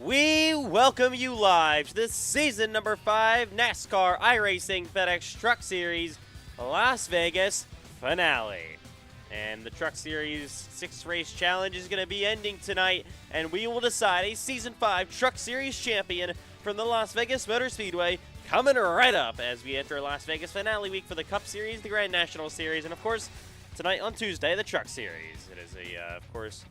We welcome you live to this season number 5 NASCAR iRacing FedEx Truck Series Las Vegas finale. And the Truck Series 6-race challenge is going to be ending tonight, and we will decide a Season 5 Truck Series champion from the Las Vegas Motor Speedway coming right up as we enter Las Vegas finale week for the Cup Series, the Grand National Series, and of course, tonight on Tuesday, the Truck Series. It is of course,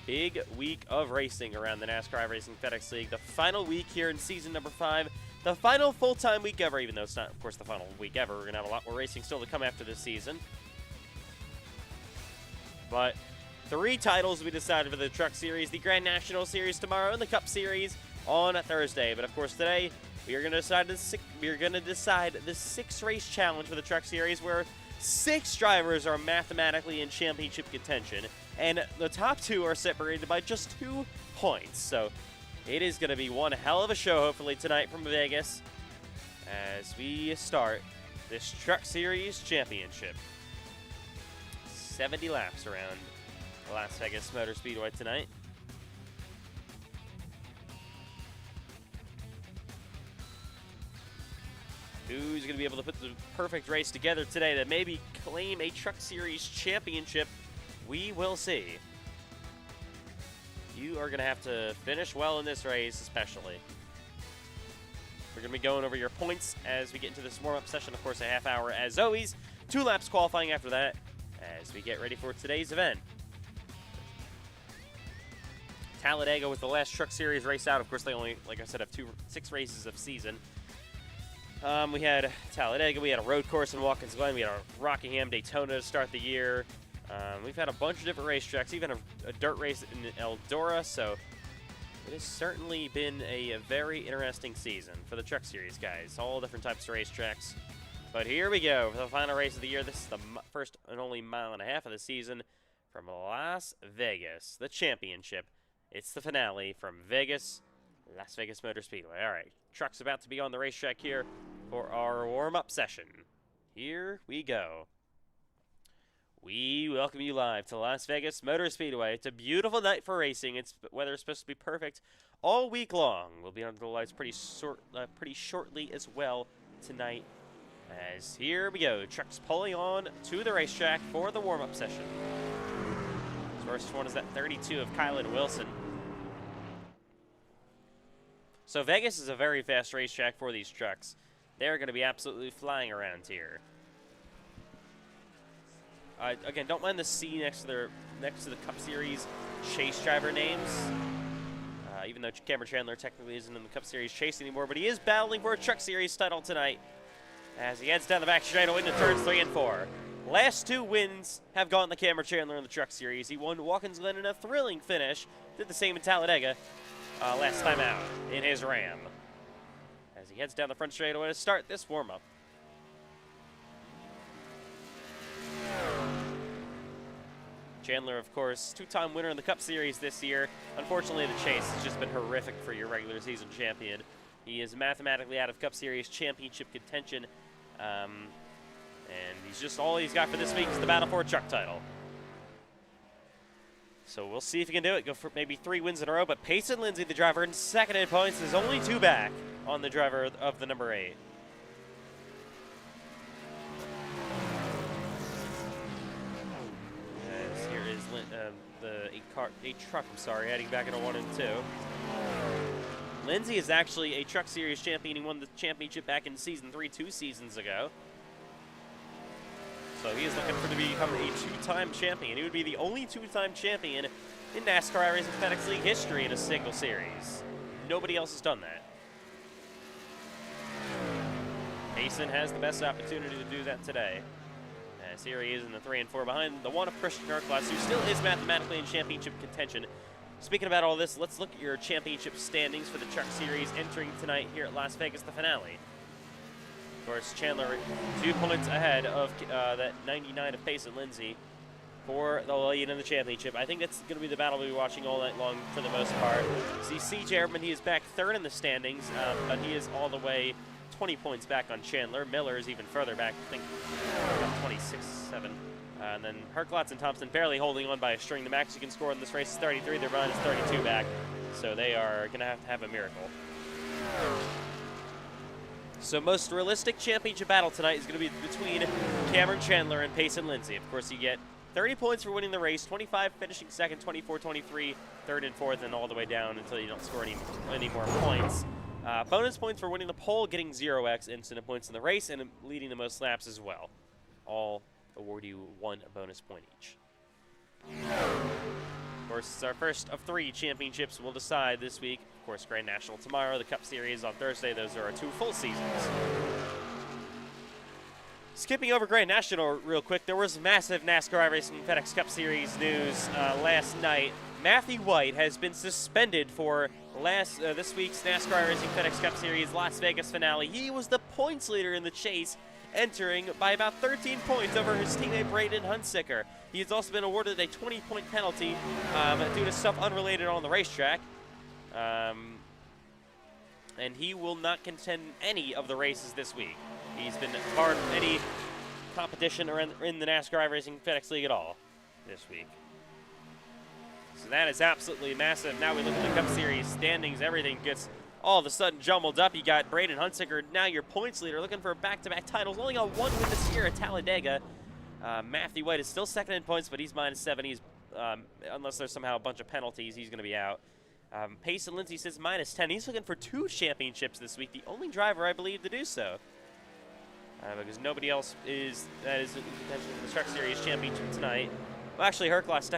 big week of racing around the NASCAR iRacing FedEx League. The final week here in season number 5. The final full-time week ever, even though it's not, of course, the final week ever. We're going to have a lot more racing still to come after this season. But 3 titles we decided for the Truck Series, the Grand National Series tomorrow, and the Cup Series on Thursday. But, of course, today we are going to decide the 6-race challenge for the Truck Series, where 6 drivers are mathematically in championship contention, and the top 2 are separated by just 2 points. So it is going to be one hell of a show, hopefully, tonight from Vegas as we start this Truck Series championship. 70 laps around Las Vegas Motor Speedway tonight. Who's going to be able to put the perfect race together today to maybe claim a Truck Series championship? We will see. You are going to have to finish well in this race, especially. We're going to be going over your points as we get into this warm-up session. Of course, a half hour as always. 2 laps qualifying after that as we get ready for today's event. Talladega was the last Truck Series race out. Of course, they only, like I said, have 6 races of season. We had Talladega, we had a road course in Watkins Glen, we had a Rockingham, Daytona to start the year. We've had a bunch of different racetracks, even a dirt race in Eldora, so it has certainly been a very interesting season for the Truck Series, guys. All different types of racetracks. But here we go for the final race of the year. This is the first and only mile and a half of the season from Las Vegas, the championship. It's the finale from Vegas, Las Vegas Motor Speedway. All right, truck's about to be on the racetrack here for our warm-up session. Here we go. We welcome you live to Las Vegas Motor Speedway. It's a beautiful night for racing. Weather is supposed to be perfect all week long. We'll be under the lights pretty shortly as well tonight. As here we go, trucks pulling on to the racetrack for the warm-up session. First one is that 32 of Kylan Wilson. So Vegas is a very fast racetrack for these trucks. They're going to be absolutely flying around here. Again, don't mind the C next to the Cup Series chase driver names. Even though Cameron Chandler technically isn't in the Cup Series chase anymore, but he is battling for a Truck Series title tonight as he heads down the back straightaway into turns 3 and 4. Last 2 wins have gone to Cameron Chandler in the Truck Series. He won Watkins Glen in a thrilling finish. Did the same in Talladega last time out in his Ram. As he heads down the front straightaway to start this warm-up. Chandler, of course, 2-time winner in the Cup Series this year. Unfortunately, the chase has just been horrific for your regular season champion. He is mathematically out of Cup Series championship contention. And he's just all he's got for this week is the battle for a truck title. So we'll see if he can do it. Go for maybe 3 wins in a row. But Payson Lindsay, the driver in second in points, is only 2 back on the driver of the number 8. As here is the 8 truck, heading back into 1 and 2. Lindsay is actually a Truck Series champion. He won the championship back in Season 3 2 seasons ago. So he is looking to become a 2-time champion. He would be the only 2-time champion in NASCAR iRacing FedEx League history in a single series. Nobody else has done that. Payson has the best opportunity to do that today. As here he is in the 3 and 4 behind the 1 of Christian Erklas, who still is mathematically in championship contention. Speaking about all this, let's look at your championship standings for the Truck Series entering tonight here at Las Vegas, the finale. Of course, Chandler 2 points ahead of that 99 of Payson Lindsay for the lead in the championship. I think that's going to be the battle we'll be watching all night long for the most part. See, CJ Airman, he is back 3rd in the standings, but he is all the way 20 points back on Chandler. Miller is even further back, I think about 26, 7. And then Herklotz and Thompson barely holding on by a string. The max you can score in this race is 33. Their run is 32 back. So they are going to have a miracle. So most realistic championship battle tonight is going to be between Cameron Chandler and Payson Lindsay. Of course, you get 30 points for winning the race, 25 finishing second, 24, 23, third and fourth, and all the way down until you don't score any more points. Bonus points for winning the pole, getting 0x incident points in the race, and leading the most laps as well. All award you 1 bonus point each. Of course, it's our first of 3 championships we'll decide this week. Of course, Grand National tomorrow, the Cup Series on Thursday. Those are our 2 full seasons. Skipping over Grand National real quick, there was massive NASCAR iRacing FedEx Cup Series news last night. Matthew White has been suspended for this week's NASCAR iRacing FedEx Cup Series Las Vegas finale. He was the points leader in the chase, entering by about 13 points over his teammate Braden Hunsicker. He has also been awarded a 20-point penalty due to stuff unrelated on the racetrack. And he will not contend any of the races this week. He's been barred from any competition or in the NASCAR iRacing FedEx League at all this week. So that is absolutely massive. Now we look at the Cup Series standings. Everything gets all of a sudden jumbled up. You got Braden Hunsicker, now your points leader, looking for back-to-back titles. Only got 1 win this year at Talladega. Matthew White is still second in points, but he's -7. He's unless there's somehow a bunch of penalties, he's going to be out. Payson Lindsay sits -10. He's looking for 2 championships this week. The only driver, I believe, to do so. Because nobody else is in contention for the Truck Series Championship tonight. Well, actually, Hercules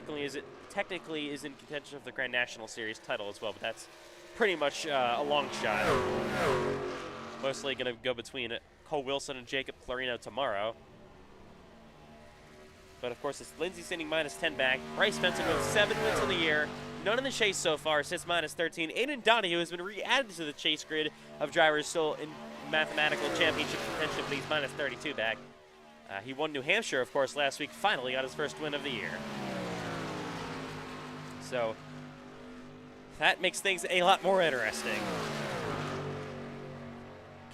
technically is in contention of the Grand National Series title as well, but that's pretty much a long shot. Mostly going to go between Cole Wilson and Jacob Clarino tomorrow. But of course, it's Lindsay sitting -10 back. Bryce Benson with 7 wins on the year. None in the chase so far, sits -13. Aiden Donahue has been re-added to the chase grid of drivers still in mathematical championship contention, but he's -32 back. He won New Hampshire, of course, last week. Finally got his first win of the year. So that makes things a lot more interesting.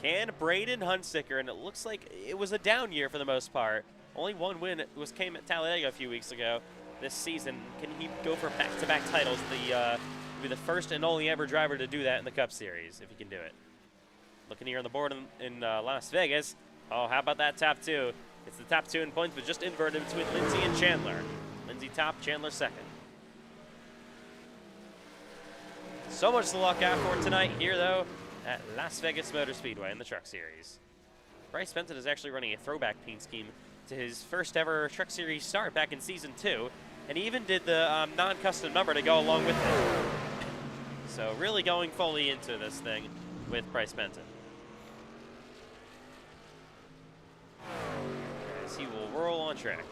Can Braden Hunsicker, and it looks like it was a down year for the most part. Only 1 win came at Talladega a few weeks ago. This season, can he go for back-to-back titles? Be the first and only ever driver to do that in the Cup Series, if he can do it. Looking here on the board in Las Vegas. Oh, how about that top 2? It's the top 2 in points, but just inverted between Lindsay and Chandler. Lindsay top, Chandler second. So much to look out for tonight here, though, at Las Vegas Motor Speedway in the Truck Series. Bryce Benson is actually running a throwback paint scheme to his first ever Truck Series start back in Season 2, and he even did the non-custom number to go along with it. So really going fully into this thing with Bryce Benson. As he will roll on track.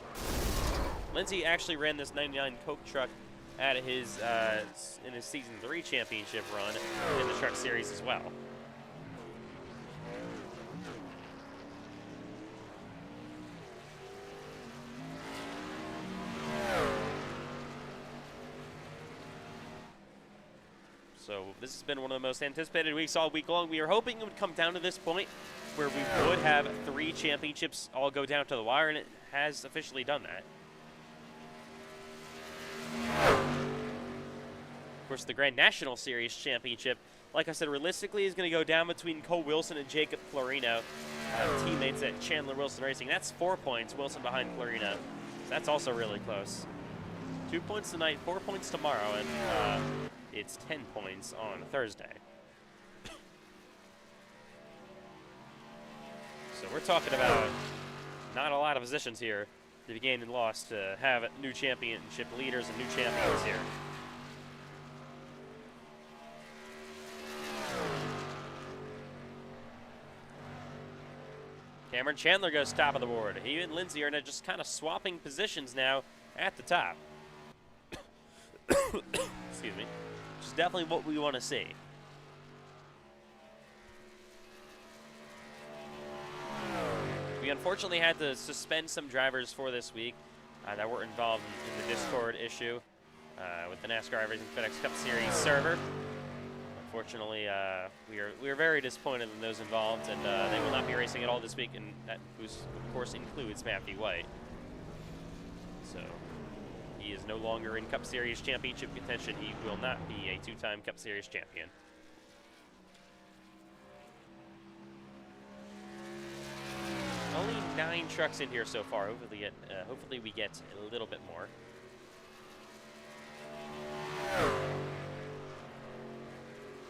Lindsay actually ran this 99 Coke truck at his in his Season 3 championship run in the Truck Series as well. So this has been one of the most anticipated weeks all week long. We were hoping it would come down to this point where we would have 3 championships all go down to the wire, and it has officially done that. Of course, the Grand National Series Championship, like I said, realistically is going to go down between Cole Wilson and Jacob Clarino, teammates at Chandler Wilson Racing. That's 4 points, Wilson behind Clarino. So that's also really close. 2 points tonight, 4 points tomorrow, and it's 10 points on Thursday. So we're talking about not a lot of positions here to be gained and lost to have new championship leaders and new champions here. Cameron Chandler goes top of the board. He and Lindsay are just kind of swapping positions now at the top. Excuse me. Which is definitely what we want to see. We unfortunately had to suspend some drivers for this week that were involved in the Discord issue with the NASCAR iRacing FedEx Cup Series server. Unfortunately, we are very disappointed in those involved, and they will not be racing at all this week, and that, of course, includes Matthew White. So He is no longer in Cup Series championship contention. He will not be a two-time Cup Series champion. Only 9 trucks in here so far. Hopefully we get a little bit more.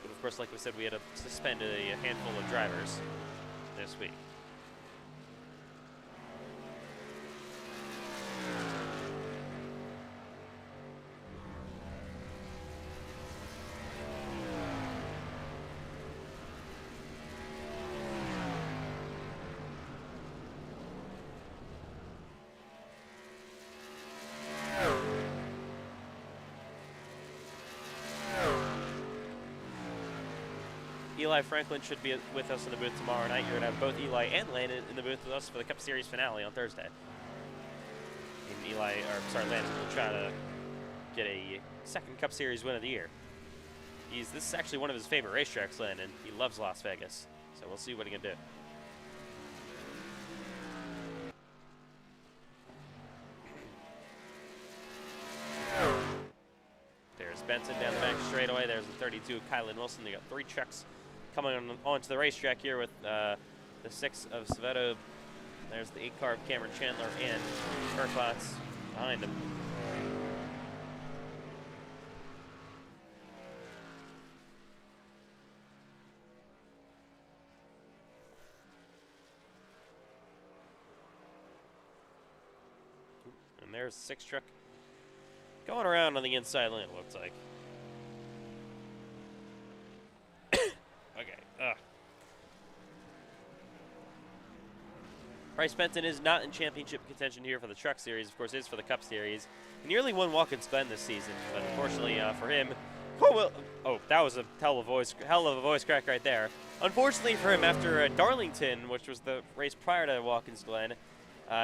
But of course, like we said, we had to suspend a handful of drivers this week. Eli Franklin should be with us in the booth tomorrow night. You're going to have both Eli and Landon in the booth with us for the Cup Series finale on Thursday. And Landon will try to get a second Cup Series win of the year. This is actually one of his favorite racetracks, Landon. He loves Las Vegas, so we'll see what he can do. There's Benson down the back straightaway. There's the 32 Kylan Wilson. They got 3 trucks coming onto the racetrack here with the 6 of Sveto. There's the 8 car of Cameron Chandler and Burklots behind him. And there's the 6 truck going around on the inside lane, it looks like. Okay. Bryce Benton is not in championship contention here for the Truck Series. Of course, is for the Cup Series. He nearly won Watkins Glen this season, but unfortunately for him, that was a hell of a voice crack right there. Unfortunately for him, after Darlington, which was the race prior to Watkins Glen,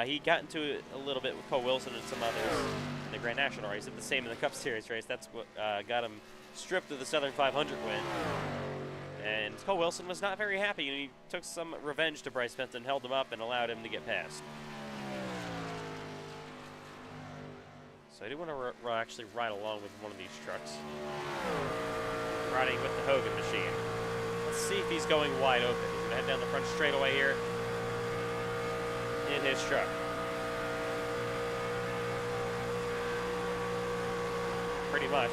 he got into it a little bit with Cole Wilson and some others in the Grand National race. Did the same in the Cup Series race. That's what got him stripped of the Southern 500 win. And Cole Wilson was not very happy, and he took some revenge to Bryce Benton, held him up, and allowed him to get past. So I do want to actually ride along with one of these trucks. Riding with the Hogan machine. Let's see if he's going wide open. He's going to head down the front straightaway here in his truck. Pretty much.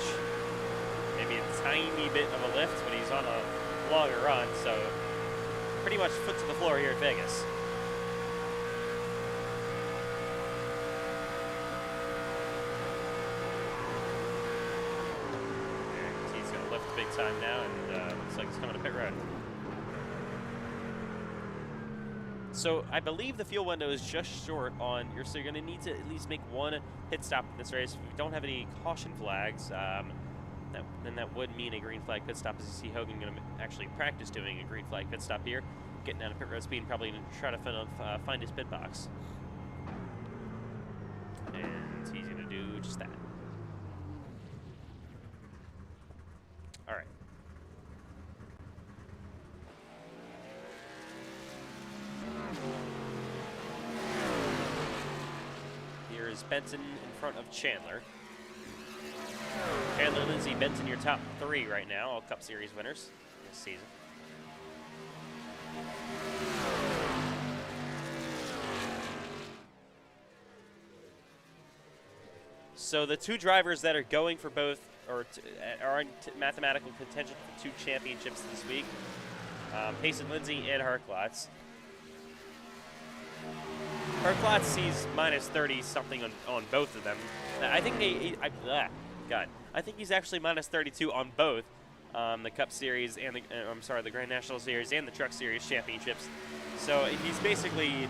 Maybe a tiny bit of a lift, but he's on a longer run, so pretty much foot to the floor here at Vegas. And he's going to lift big time now, and looks like he's coming to pit road. So I believe the fuel window is just short on your, so you're going to need to at least make one pit stop in this race. If you don't have any caution flags, then that would mean a green flag pit stop, as you see Hogan going to actually practice doing a green flag pit stop here, getting down to pit road speed and probably going to try to find his pit box. And he's going to do just that. All right. Here is Benton in front of Chandler. Chandler, Lindsay, Benton, your top 3 right now, all Cup Series winners this season. So the 2 drivers that are going for both, or are in mathematical contention for 2 championships this week, Payson Lindsay and Herklotz. Herklotz sees minus 30 something on both of them. I think I think he's actually minus 32 on both the Cup Series and the Grand National Series and the Truck Series championships. So he's basically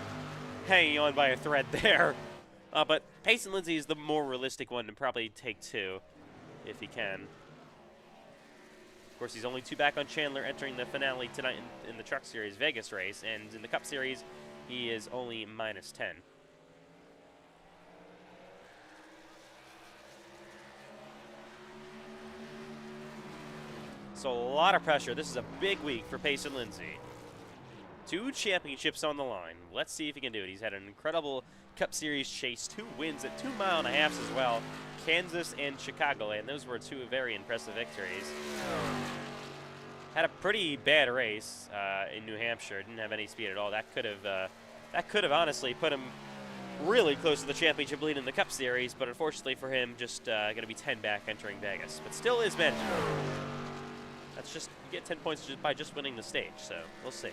hanging on by a thread there. But Payson Lindsay is the more realistic one to probably take 2 if he can. Of course, he's only 2 back on Chandler entering the finale tonight in the Truck Series Vegas race, and in the Cup Series, he is only minus 10. So a lot of pressure. This is a big week for Payson Lindsay. 2 championships on the line. Let's see if he can do it. He's had an incredible Cup Series chase, 2 wins at 2.5 miles as well. Kansas and Chicagoland. Those were 2 very impressive victories. Had a pretty bad race in New Hampshire. Didn't have any speed at all. That could have honestly put him really close to the championship lead in the Cup Series, but unfortunately for him, just going to be 10 back entering Vegas. But still is manageable. That's just, you get 10 points by just winning the stage, so we'll see.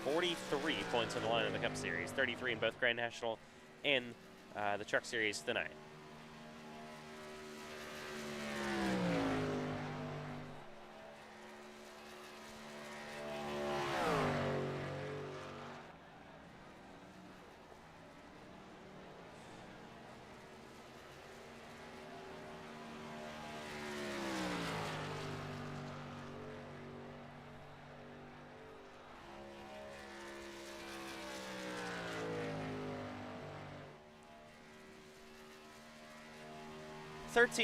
43 points on the line in the Cup Series, 33 in both Grand National and the Truck Series tonight.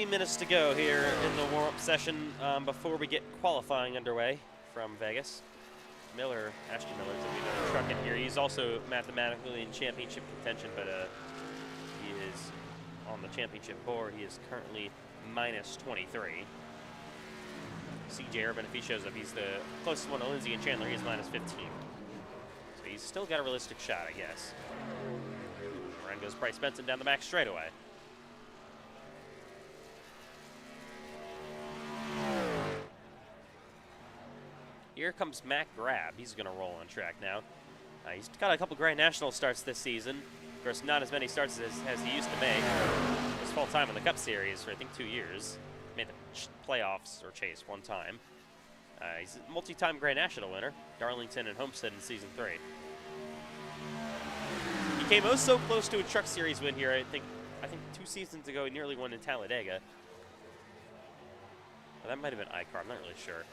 Minutes to go here in the warm-up session before we get qualifying underway from Vegas. Ashton Miller's a truck in here. He's also mathematically in championship contention, but he is on the championship board. He is currently minus 23. CJ Urban, if he shows up, he's the closest one to Lindsay and Chandler. He's minus 15. So he's still got a realistic shot, I guess. Ryan goes Bryce Benson down the back straightaway. Here comes Mac Grab. He's going to roll on track now. He's got a couple Grand National starts this season. Of course, not as many starts as he used to make. His full time in the Cup Series for, I think, 2 years. Made the playoffs or chase 1 time. He's a multi-time Grand National winner. Darlington and Homestead in Season 3. He came oh so close to a Truck Series win here. I think 2 seasons ago, he nearly won in Talladega. Well, that might have been iCar. I'm not really sure.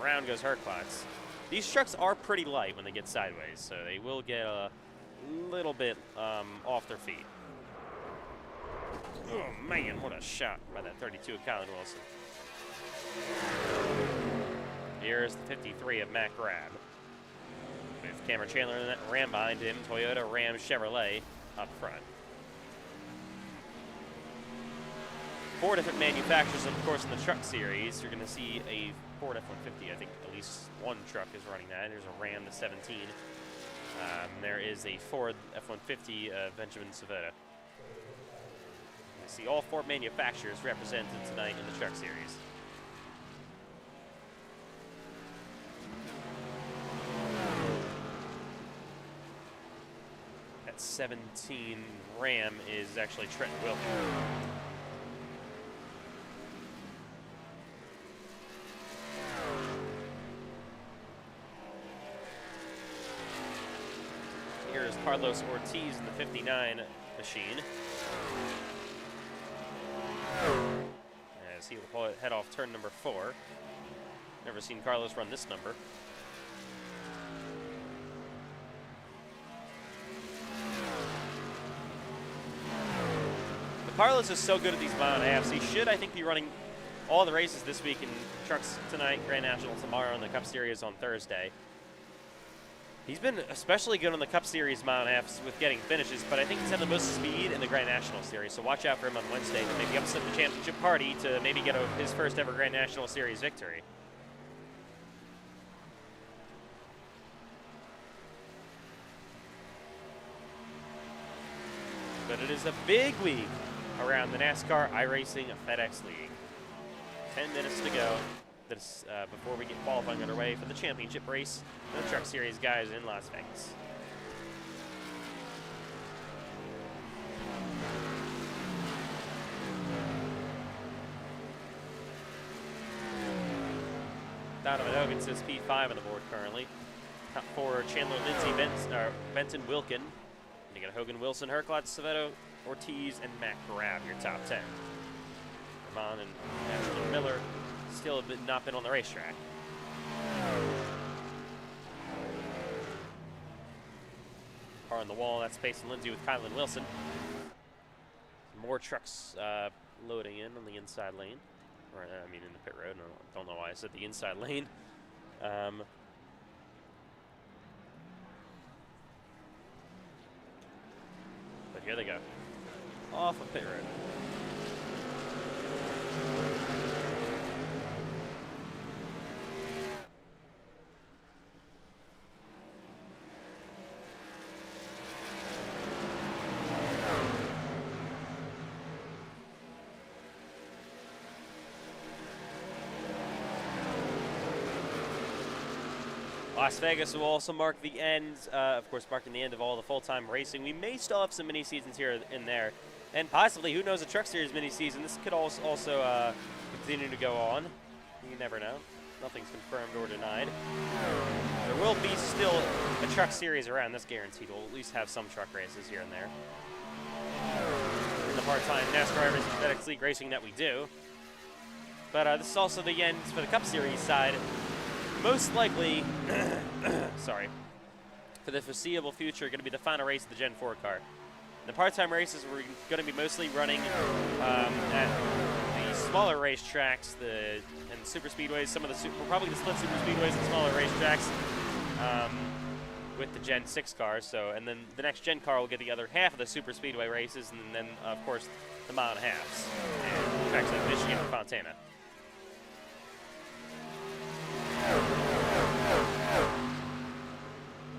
Around goes Herklotz. These trucks are pretty light when they get sideways, so they will get a little bit off their feet. Oh man, what a shot by that 32 of Colin Wilson. Here's the 53 of Matt Grab. With Cameron Chandler in that Ram behind him, Toyota, Ram, Chevrolet up front. 4 different manufacturers, of course, in the Truck Series. You're going to see a Ford F-150. I think at least 1 truck is running that. There's a Ram, the 17. There is a Ford F-150 Benjamin Savetta. You see all 4 manufacturers represented tonight in the Truck Series. That 17 Ram is actually Trenton Wilson. Here's Carlos Ortiz in the 59 machine. As he will head off turn number 4. Never seen Carlos run this number. But Carlos is so good at these mile and a halves. He should, I think, be running all the races this week in trucks tonight, Grand National tomorrow, and the Cup Series on Thursday. He's been especially good on the Cup Series mile and a half with getting finishes, but I think he's had the most speed in the Grand National Series, so watch out for him on Wednesday to maybe upset the championship party to maybe get his first ever Grand National Series victory. But it is a big week around the NASCAR iRacing FedEx League. 10 minutes to go. This before we get qualifying underway for the championship race, the Truck Series guys in Las Vegas. Donovan Hogan says P5 on the board currently. Top 4, Chandler, Lindsay, Benton, Wilkin. You got Hogan, Wilson, Herklotz, Savetto, Ortiz, and Matt Grab, your top 10. Ramon and Ashton Miller still have not been on the racetrack. Car on the wall, that's Payson Lindsay with Kylan Wilson. More trucks loading in on the inside lane. Or, I mean, in the pit road. I don't know why I said the inside lane. Here they go. Off of pit road. Las Vegas will also mark the end, of course, marking the end of all the full-time racing. We may still have some mini-seasons here and there, and possibly, who knows, a Truck Series mini-season. This could also continue to go on. You never know. Nothing's confirmed or denied. There will be still a Truck Series around, that's guaranteed. We'll at least have some truck races here and there. In the part-time NASCAR iRacing FedEx League racing that we do. But this is also the end for the Cup Series side. Most likely, sorry, for the foreseeable future, going to be the final race of the Gen 4 car. The part-time races we're going to be mostly running at the smaller racetracks, and super speedways. Probably the split super speedways and smaller racetracks with the Gen 6 cars. So, and then the next Gen car will get the other half of the super speedway races, and then of course the mile and a halves and tracks like Michigan and Fontana.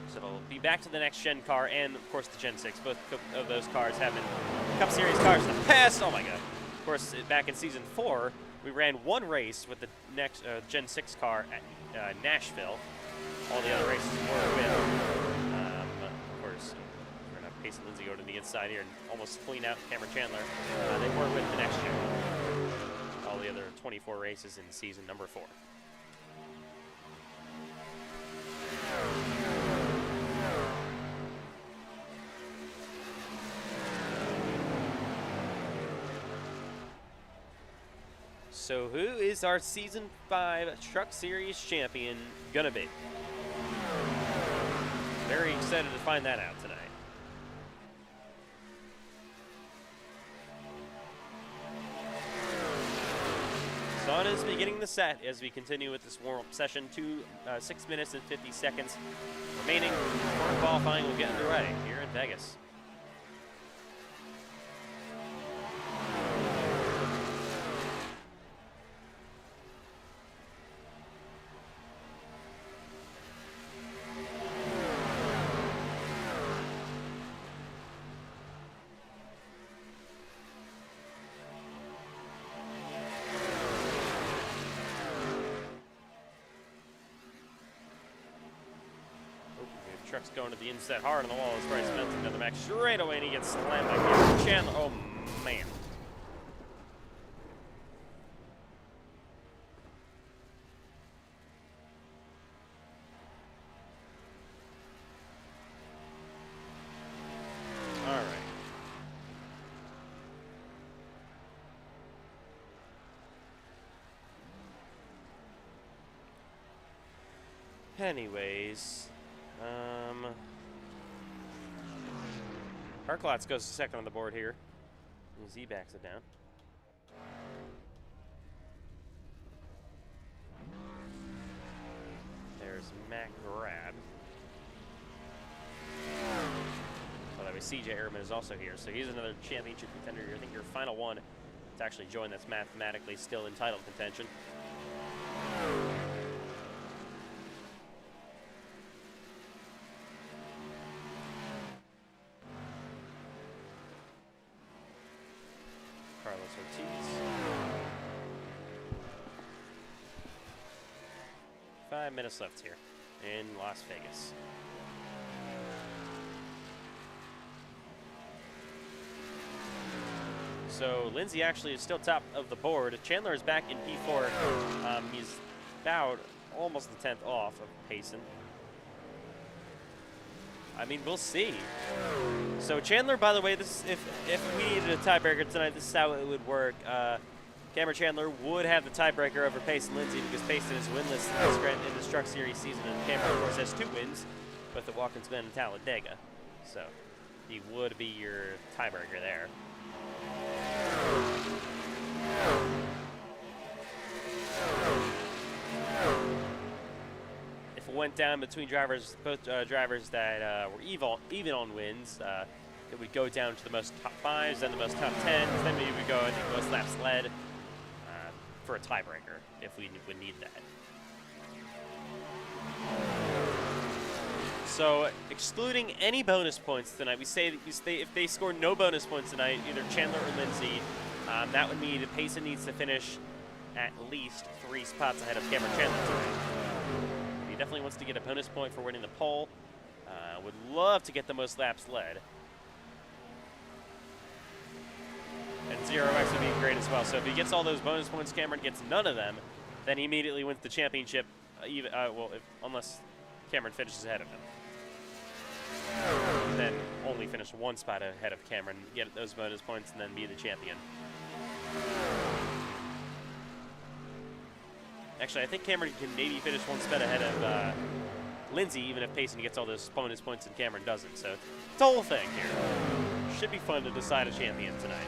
So it'll be back to the next Gen car and, of course, the Gen 6. Both of those cars have been Cup Series cars in the past. Oh, my God. Of course, back in Season 4, we ran one race with the next Gen 6 car at Nashville. All the other races were with, of course, we're going to have Pace and Lindsay go to the inside here and almost clean out Cameron Chandler. They were with the next Gen. All the other 24 races in Season number 4. So who is our Season 5 Truck Series champion gonna be? Very excited to find that out tonight. Sun is beginning to set as we continue with this warm-up session. 6 minutes and 50 seconds remaining before qualifying will get underway here in Vegas. Truck's going to the inside hard on the wall as Bryce Benson does the back straight away, and he gets slammed by Cameron Chandler. Oh, man. All right. Anyways. Parklots goes second on the board here. And Z backs it down. There's Matt Grab. By the way, CJ Ehrman is also here, so he's another championship contender. I think your final one to actually join that's mathematically still in title contention. Carlos Ortiz. 5 minutes left here in Las Vegas. So Lindsay actually is still top of the board. Chandler is back in P4. He's about almost the 10th off of Payson. I mean, we'll see. So Chandler, by the way, this if we needed a tiebreaker tonight, this is how it would work. Cameron Chandler would have the tiebreaker over Payson Lindsay because Payson is winless in this Truck Series season, and Cameron, of course, has 2 wins, both at Watkins Glen and Talladega. So he would be your tiebreaker there. If it went down between drivers, both drivers that were even on wins, it would go down to the most top 5s, then the most top 10s, then maybe we go, I think, most laps led for a tiebreaker if we would need that. So, excluding any bonus points tonight, we say that if they score no bonus points tonight, either Chandler or Lindsay, that would mean Payson needs to finish at least 3 spots ahead of Cameron Chandler tonight. He definitely wants to get a bonus point for winning the pole. Would love to get the most laps led. And 0x would be great as well. So if he gets all those bonus points, Cameron gets none of them, then he immediately wins the championship, unless Cameron finishes ahead of him. And then only finish 1 spot ahead of Cameron, get those bonus points, and then be the champion. Actually, I think Cameron can maybe finish 1 spot ahead of Lindsay, even if Payson gets all those bonus points and Cameron doesn't. So it's a whole thing here. Should be fun to decide a champion tonight.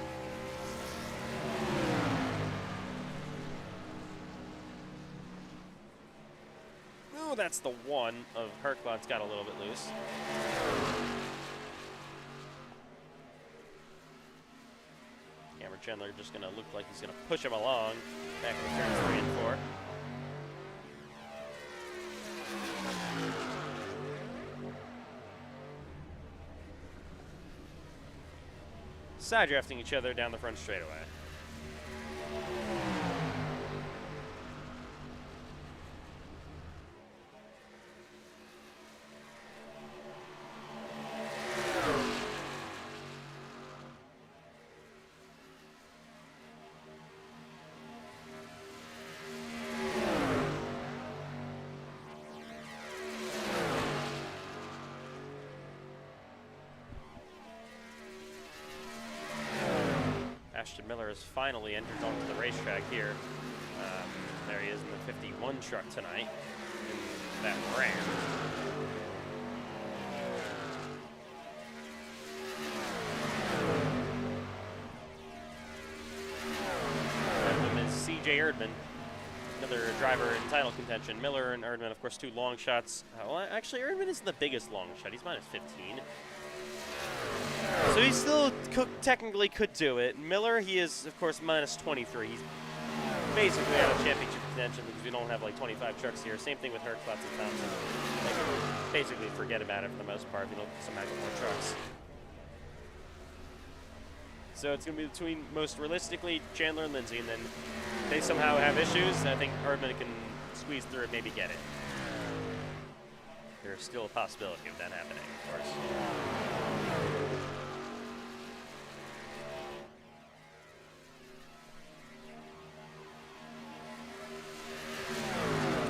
Oh, that's the one of Herklot's got a little bit loose. Cameron Chandler just going to look like he's going to push him along back in turns 3 and 4. Side drafting each other down the front straightaway. Ashton Miller has finally entered onto the racetrack here. There he is in the 51 truck tonight in that brand. And then is C.J. Erdman, another driver in title contention. Miller and Erdman, of course, 2 long shots. Well, actually, Erdman isn't the biggest long shot. He's minus 15. So he still technically could do it. Miller, he is, of course, minus 23. He's basically out of championship contention because we don't have like 25 trucks here. Same thing with Herklotz and Thompson. They can basically forget about it for the most part if you don't somehow get more trucks. So it's going to be between, most realistically, Chandler and Lindsay, and then if they somehow have issues, I think Erdman can squeeze through and maybe get it. There's still a possibility of that happening, of course.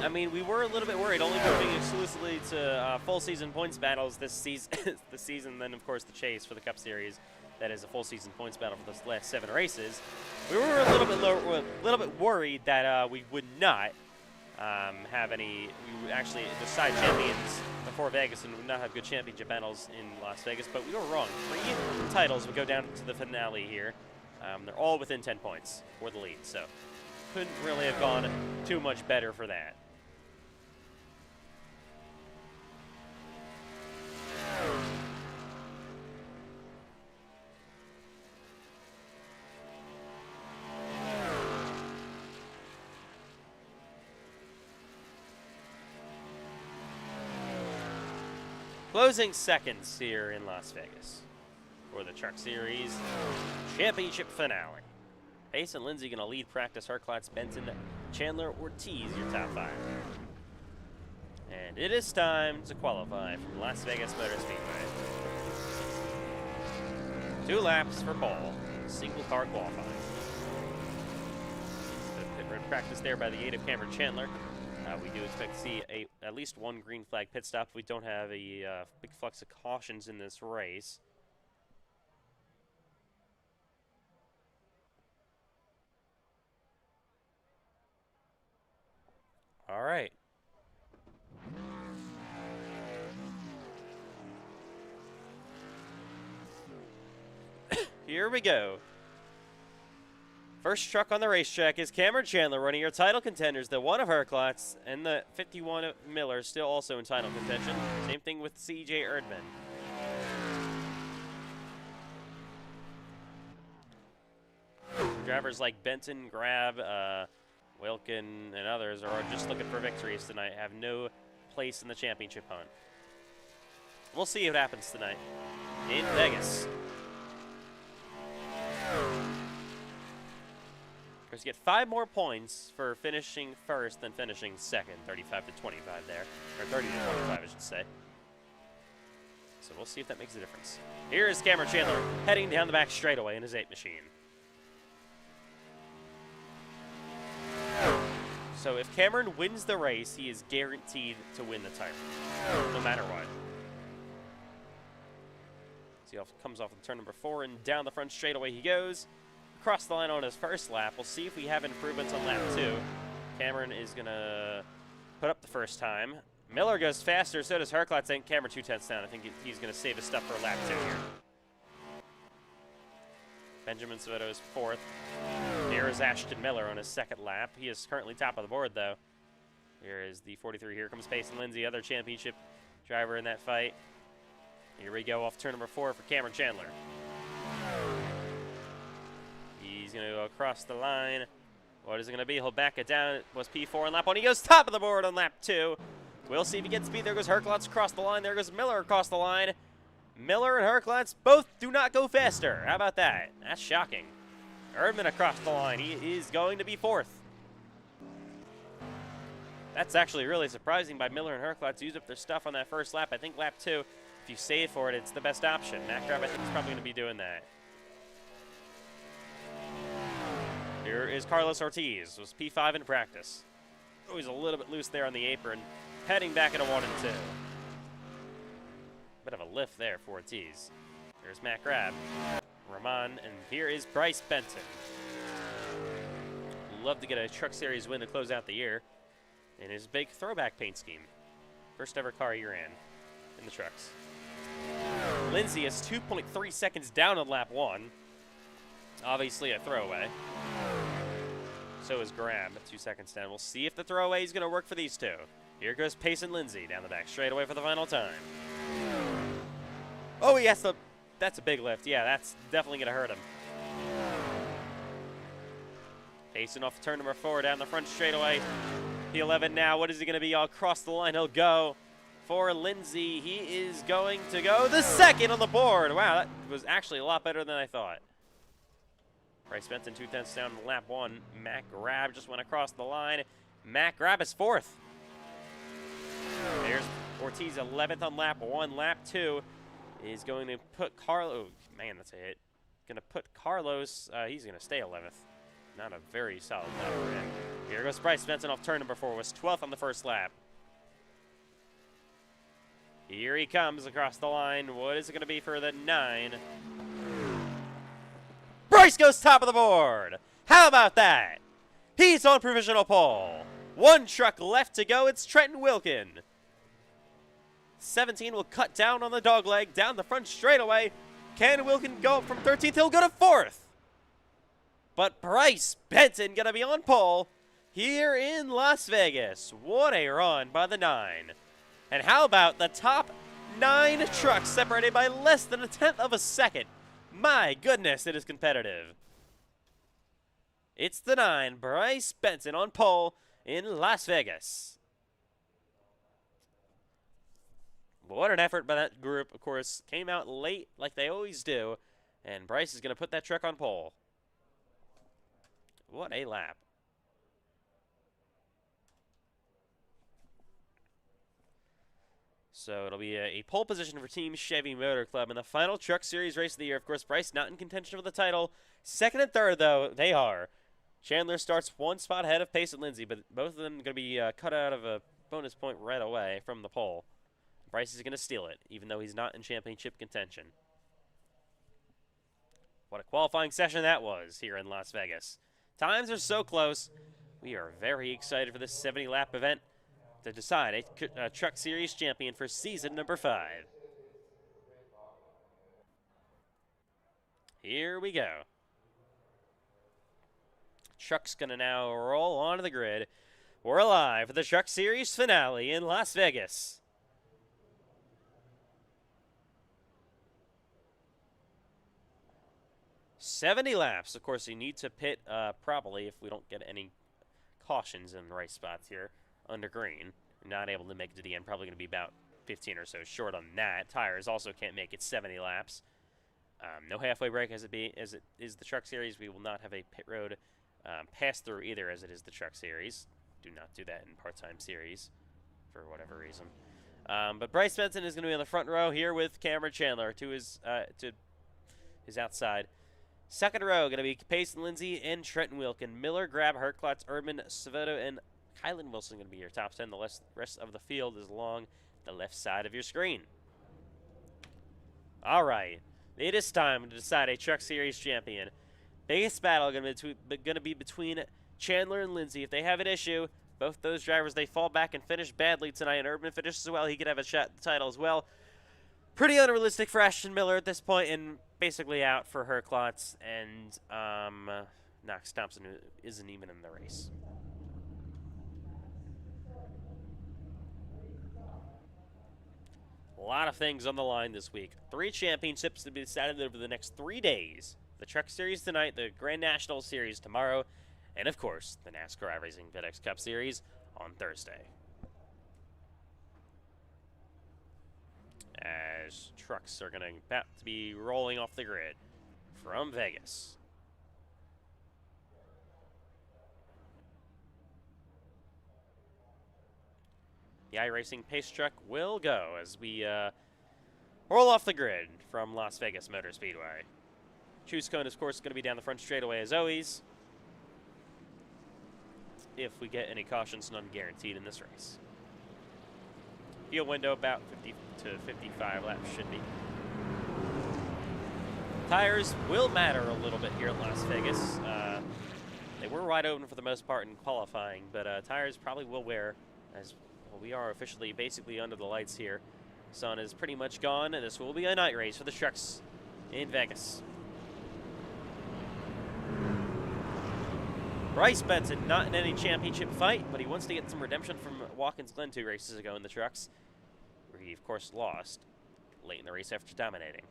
I mean, we were a little bit worried, only moving exclusively to full season points battles this season, then of course the chase for the Cup Series. That is a full season points battle for those last 7 races. We were a little bit worried that we would not have any. We would actually decide champions before Vegas and would not have good championship battles in Las Vegas, but we were wrong. 3 titles would go down to the finale here. They're all within 10 points for the lead, so couldn't really have gone too much better for that. Closing seconds here in Las Vegas for the Truck Series Championship finale. Pace and Lindsay going to lead practice. Herklotz, Benton, Chandler, Ortiz, your top 5. And it is time to qualify from Las Vegas Motor Speedway. 2 laps for pole, single car qualifying. The pit road practice there by the aid of Cameron Chandler. We do expect to see at least 1 green flag pit stop. We don't have a big flux of cautions in this race. All right. Here we go. First truck on the racetrack is Cameron Chandler running your title contenders, the 1 of Herklotz and the 51 of Miller, still also in title contention. Same thing with C.J. Erdman. drivers like Benton, Grab, Wilkin, and others are just looking for victories tonight, have no place in the championship hunt. We'll see what happens tonight in Vegas. Because you get 5 more points for finishing first than finishing second, 35 to 25 there, or 30 to 25, I should say. So we'll see if that makes a difference. Here is Cameron Chandler heading down the back straightaway in his 8 machine. So if Cameron wins the race, he is guaranteed to win the title, no matter what. So he comes off of turn number 4 and down the front straightaway he goes. Across the line on his first lap. We'll see if we have improvements on lap 2. Cameron is going to put up the first time. Miller goes faster, so does Herklotz, and Cameron 2/10 down. I think he's going to save his stuff for lap 2 here. Benjamin Soto is 4th. Here is Ashton Miller on his 2nd lap. He is currently top of the board, though. Here is the 43. Here comes Payson Lindsay, other championship driver in that fight. Here we go off turn number 4 for Cameron Chandler. He's going to go across the line. What is it going to be? He'll back it down. It was P4 on lap 1. He goes top of the board on lap 2. We'll see if he gets speed. There goes Herklotz across the line. There goes Miller across the line. Miller and Herklotz both do not go faster. How about that? That's shocking. Erdman across the line. He is going to be 4th. That's actually really surprising by Miller and Herklotz to use up their stuff on that first lap. I think lap 2, if you save for it, it's the best option. MacDrive, I think, is probably going to be doing that. Here is Carlos Ortiz. Was P5 in practice. Oh, he's a little bit loose there on the apron. Heading back into 1 and 2. Bit of a lift there for Ortiz. There's Matt Grab. Rahman, and here is Bryce Benton. Love to get a Truck Series win to close out the year in his big throwback paint scheme. First ever car he ran in the trucks. Lindsay is 2.3 seconds down on lap 1. Obviously a throwaway. So is Graham, 2 seconds down. We'll see if the throwaway is going to work for these two. Here goes Payson Lindsay down the back straightaway for the final time. Oh, yes, that's a big lift. Yeah, that's definitely going to hurt him. Payson off turn number 4 down the front straightaway. P11 now. What is he going to be? All across the line he'll go. For Lindsay, he is going to go the 2nd on the board. Wow, that was actually a lot better than I thought. Bryce Benton 2/10 down in lap 1. Matt Grab just went across the line. Matt Grab is 4th. There's Ortiz 11th on lap 1. Lap 2 is going to put Carlos. Oh, man, that's a hit. Going to put Carlos. He's going to stay 11th. Not a very solid lap for him. Here goes Bryce Benton off turn number 4. Was 12th on the first lap. Here he comes across the line. What is it going to be for the 9? Bryce goes top of the board. How about that? He's on provisional pole. 1 truck left to go. It's Trenton Wilkin. 17 will cut down on the dogleg down the front straightaway. Can Wilkin go up from 13th? He'll go to 4th. But Bryce Benton going to be on pole here in Las Vegas. What a run by the 9. And how about the top 9 trucks separated by less than 1/10 of a second? My goodness, it is competitive. It's the 9, Bryce Benton on pole in Las Vegas. What an effort by that group. Of course, came out late like they always do, and Bryce is going to put that truck on pole. What a lap. So it'll be a pole position for Team Chevy Motor Club in the final Truck Series race of the year. Of course, Bryce not in contention for the title. 2nd and 3rd, though, they are. Chandler starts 1 spot ahead of Payson Lindsay, but both of them are going to be cut out of a bonus point right away from the pole. Bryce is going to steal it, even though he's not in championship contention. What a qualifying session that was here in Las Vegas. Times are so close. We are very excited for this 70-lap event to decide a Truck Series champion for season number 5. Here we go. Truck's going to now roll onto the grid. We're live for the Truck Series finale in Las Vegas. 70 laps. Of course, you need to pit properly if we don't get any cautions in the right spots here under green. We're not able to make it to the end. Probably going to be about 15 or so short on that. Tires also can't make it 70 laps. No halfway break as it is the Truck Series. We will not have a pit road pass through either as it is the Truck Series. Do not do that in part-time series for whatever reason. But Bryce Benson is going to be on the front row here with Cameron Chandler to his outside. Second row going to be Payson Lindsay and Trenton Wilkin. Miller, Grab, Herklotz, Erdman, Savoto, and Kylan Wilson going to be your top 10. The rest of the field is along the left side of your screen. All right. It is time to decide a Truck Series champion. Biggest battle going to be between Chandler and Lindsay. If they have an issue, both those drivers, they fall back and finish badly tonight, and Erdman finishes as well. He could have a shot at the title as well. Pretty unrealistic for Ashton Miller at this point, and basically out for Herklotz and Knox Thompson, who isn't even in the race. A lot of things on the line this week. 3 championships to be decided over the next 3 days. The Truck Series tonight, the Grand National Series tomorrow, and of course, the NASCAR iRacing FedEx Cup Series on Thursday. As trucks are about to be rolling off the grid from Vegas. The iRacing pace truck will go as we roll off the grid from Las Vegas Motor Speedway. Choose cone, of course, going to be down the front straightaway as always. If we get any cautions, none guaranteed in this race. Field window about 50 to 55 laps should be. Tires will matter a little bit here at Las Vegas. They were wide open for the most part in qualifying, but tires probably will wear as well, we are officially basically under the lights here. Sun is pretty much gone, and this will be a night race for the trucks in Vegas. Bryce Benson not in any championship fight, but he wants to get some redemption from Watkins Glen 2 races ago in the trucks, where he, of course, lost late in the race after dominating.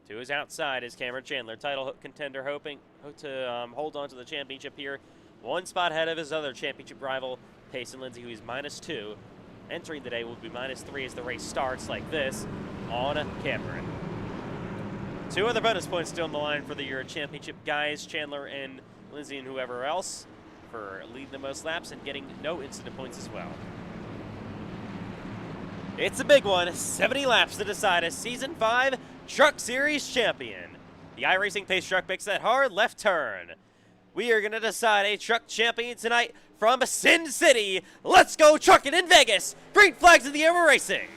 To his outside is Cameron Chandler, title contender, hoping to hold on to the championship here. 1 spot ahead of his other championship rival, Payson Lindsay, who is -2. Entering the day will be -3 as the race starts like this on Cameron. 2 other bonus points still on the line for the Euro Championship guys, Chandler and Lindsay and whoever else, for leading the most laps and getting no incident points as well. It's a big one, 70 laps to decide a Season 5 Truck Series champion. The iRacing pace truck makes that hard left turn. We are going to decide a truck champion tonight from Sin City. Let's go trucking in Vegas. Green flags in the air, we're racing.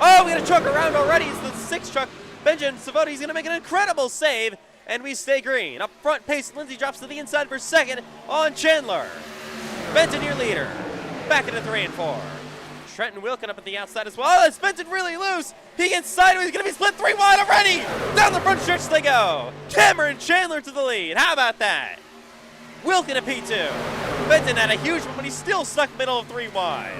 Oh, we got a truck around already. It's the 6 truck. Benjamin Savoti's going to make an incredible save, and we stay green. Up front, Pace Lindsay drops to the inside for second on Chandler. Benton, your leader. Back into 3 and 4. Trenton Wilkin up at the outside as well. Oh, it's Benton really loose. He gets sideways. He's going to be split 3 wide already. Down the front stretch they go. Cameron Chandler to the lead. How about that? Wilkin at P2. Benton had a huge one, but he's still stuck middle of 3 wide.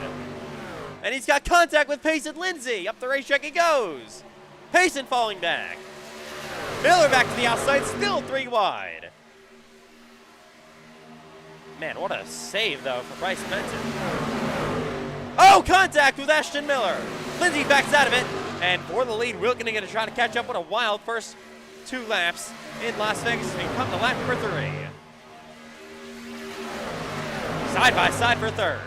And he's got contact with Payson Lindsay. Up the racetrack he goes. Payson falling back. Miller back to the outside, still 3 wide. Man, what a save, though, for Bryce Benson. Oh, contact with Ashton Miller. Lindsay backs out of it. And for the lead, Wilkin going to try to catch up with a wild first 2 laps in Las Vegas and come to lap number 3. Side by side for third.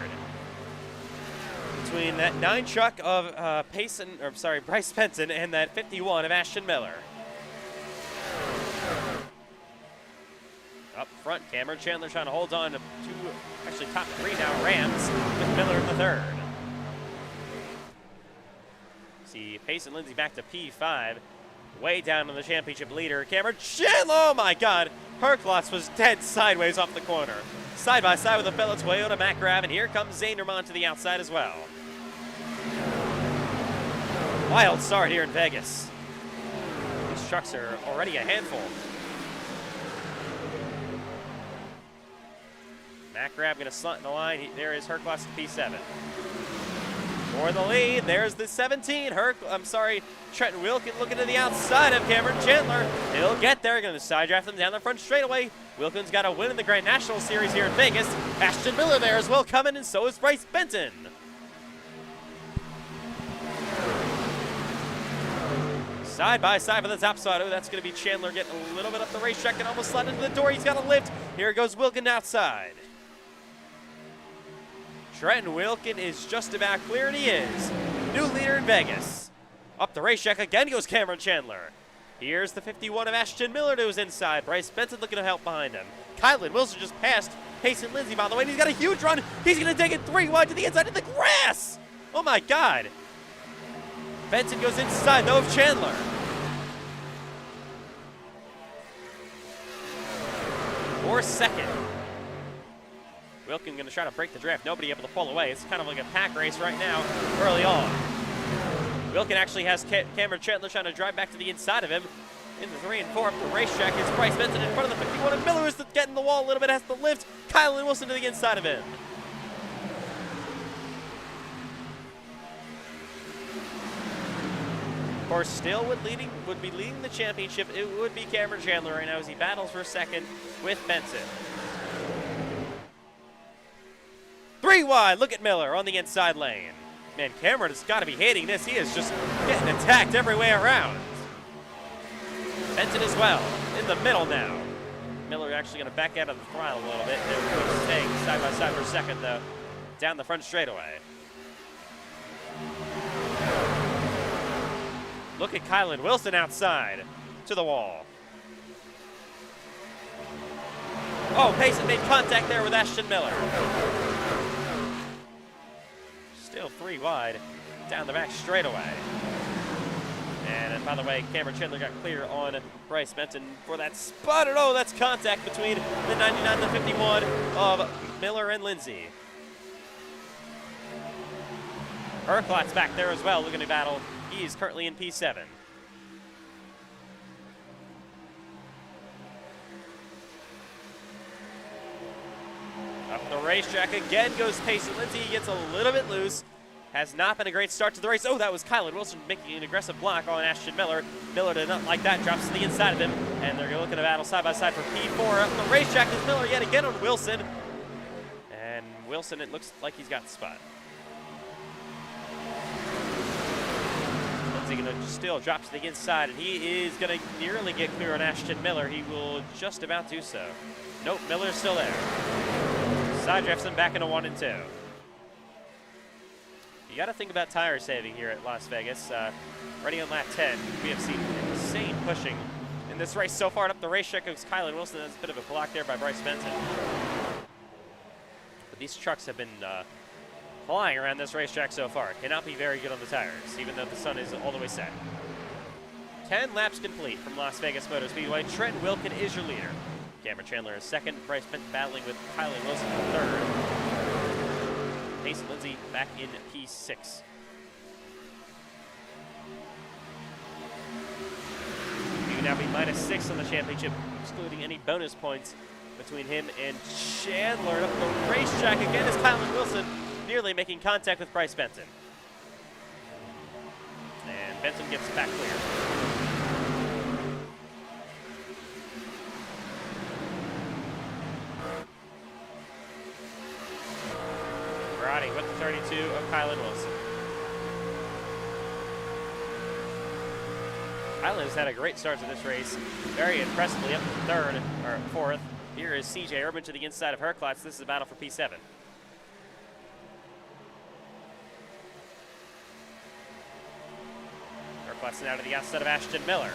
Between that 9 truck of Bryce Benson and that 51 of Ashton Miller. Up front, Cameron Chandler trying to hold on to actually top 3 now Rams with Miller in the 3rd. See Payson Lindsay back to P5, way down on the championship leader. Cameron Chandler, oh my God! Herklotz was dead sideways off the corner. Side by side with a fellow Toyota Mac Rav, and here comes Zanerman to the outside as well. Wild start here in Vegas. These trucks are already a handful. back grab, going to slant in the line. There is Herclass to P7. For the lead, there's the 17. Trenton Wilkin looking to the outside of Cameron Chandler. He'll get there, going to side draft them down the front straightaway. Wilkin's got a win in the Grand National Series here in Vegas. Ashton Miller there as well coming, and so is Bryce Benton. Side by side for the top spot. Oh, that's going to be Chandler getting a little bit up the racetrack and almost slid into the door. He's got a lift. Here goes Wilkin outside. Trenton Wilkin is just about clear, and he is. New leader in Vegas. Up the racetrack again goes Cameron Chandler. Here's the 51 of Ashton Miller to his inside. Bryce Benson looking to help behind him. Kylan Wilson just passed Payson Lindsay, by the way, and he's got a huge run. He's going to take it 3 wide to the inside of the grass. Oh, my God. Benson goes inside, though, of Chandler. For second. Wilkin going to try to break the draft. Nobody able to pull away. It's kind of like a pack race right now, early on. Wilkin actually has Cameron Chandler trying to drive back to the inside of him. In the 3 and 4 up the racetrack is Bryce Benson in front of the 51, and Miller is getting the wall a little bit, has to lift. Kylan Wilson to the inside of him. Of course, still would be leading the championship. It would be Cameron Chandler right now as he battles for second with Benson. 3 wide, look at Miller on the inside lane. Man, Cameron has got to be hating this. He is just getting attacked every way around. Benson as well, in the middle now. Miller actually going to back out of the throttle a little bit. They're staying side by side for a second, though, down the front straightaway. Look at Kylan Wilson outside to the wall. Oh, Payson made contact there with Ashton Miller. Still 3 wide down the back straightaway. And by the way, Cameron Chandler got clear on Bryce Benton for that spot. And oh, that's contact between the 99 and the 51 of Miller and Lindsay. Herclass back there as well, looking to battle. He is currently in P7. Up the racetrack again goes Payson Lindsay. He gets a little bit loose. Has not been a great start to the race. Oh, that was Kylan Wilson making an aggressive block on Ashton Miller. Miller did not like that, drops to the inside of him, and they're looking to battle side by side for P4. Up the racetrack is Miller yet again on Wilson. And Wilson, it looks like he's got the spot. Lindsay going to still drop to the inside, and he is going to nearly get clear on Ashton Miller. He will just about do so. Nope, Miller's still there. Side drafts him back into 1 and 2. You got to think about tire saving here at Las Vegas. Ready on lap 10, we have seen insane pushing in this race so far. Up the racetrack goes Kylan Wilson. That's a bit of a block there by Bryce Benson. But these trucks have been flying around this racetrack so far. Cannot be very good on the tires, even though the sun is all the way set. 10 laps complete from Las Vegas Motor Speedway. Trent Wilkin is your leader. Cameron Chandler is second. Bryce Benton battling with Kylan Wilson in third. Payson Lindsay back in P6. He would now be -6 on the championship, excluding any bonus points between him and Chandler. Up the racetrack again is Kylan Wilson, nearly making contact with Bryce Benton. And Benton gets back clear. With the 32 of Kylan Wilson. Kylan has had a great start to this race, very impressively up to third, or fourth. Here is CJ Urban to the inside of Herclass. This is a battle for P7. Herclass now to the outside of Ashton Miller.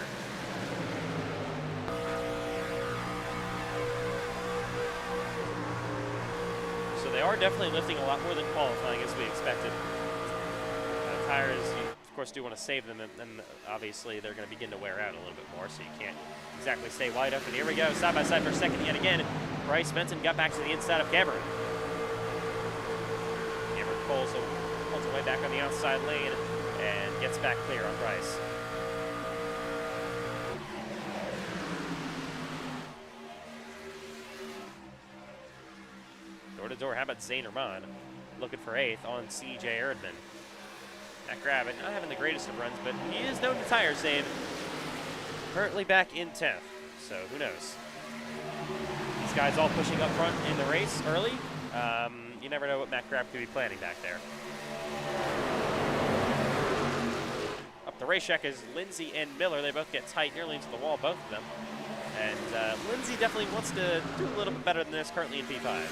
They are definitely lifting a lot more than qualifying as we expected. Tires, you of course do want to save them, and obviously they're going to begin to wear out a little bit more, so you can't exactly stay wide open. Here we go, side by side for a second yet again. Bryce Benton got back to the inside of Cameron. Cameron pulls away back on the outside lane and gets back clear on Bryce. door. How about Zane Rahman looking for 8th on CJ Erdman? Matt Gravitt not having the greatest of runs, but he is known to tire Zane. Currently back in 10th, so who knows? These guys all pushing up front in the race early. You never know what Matt Gravitt could be planning back there. Up the racetrack is Lindsay and Miller. They both get tight nearly into the wall, both of them. And Lindsay definitely wants to do a little bit better than this, currently in P5.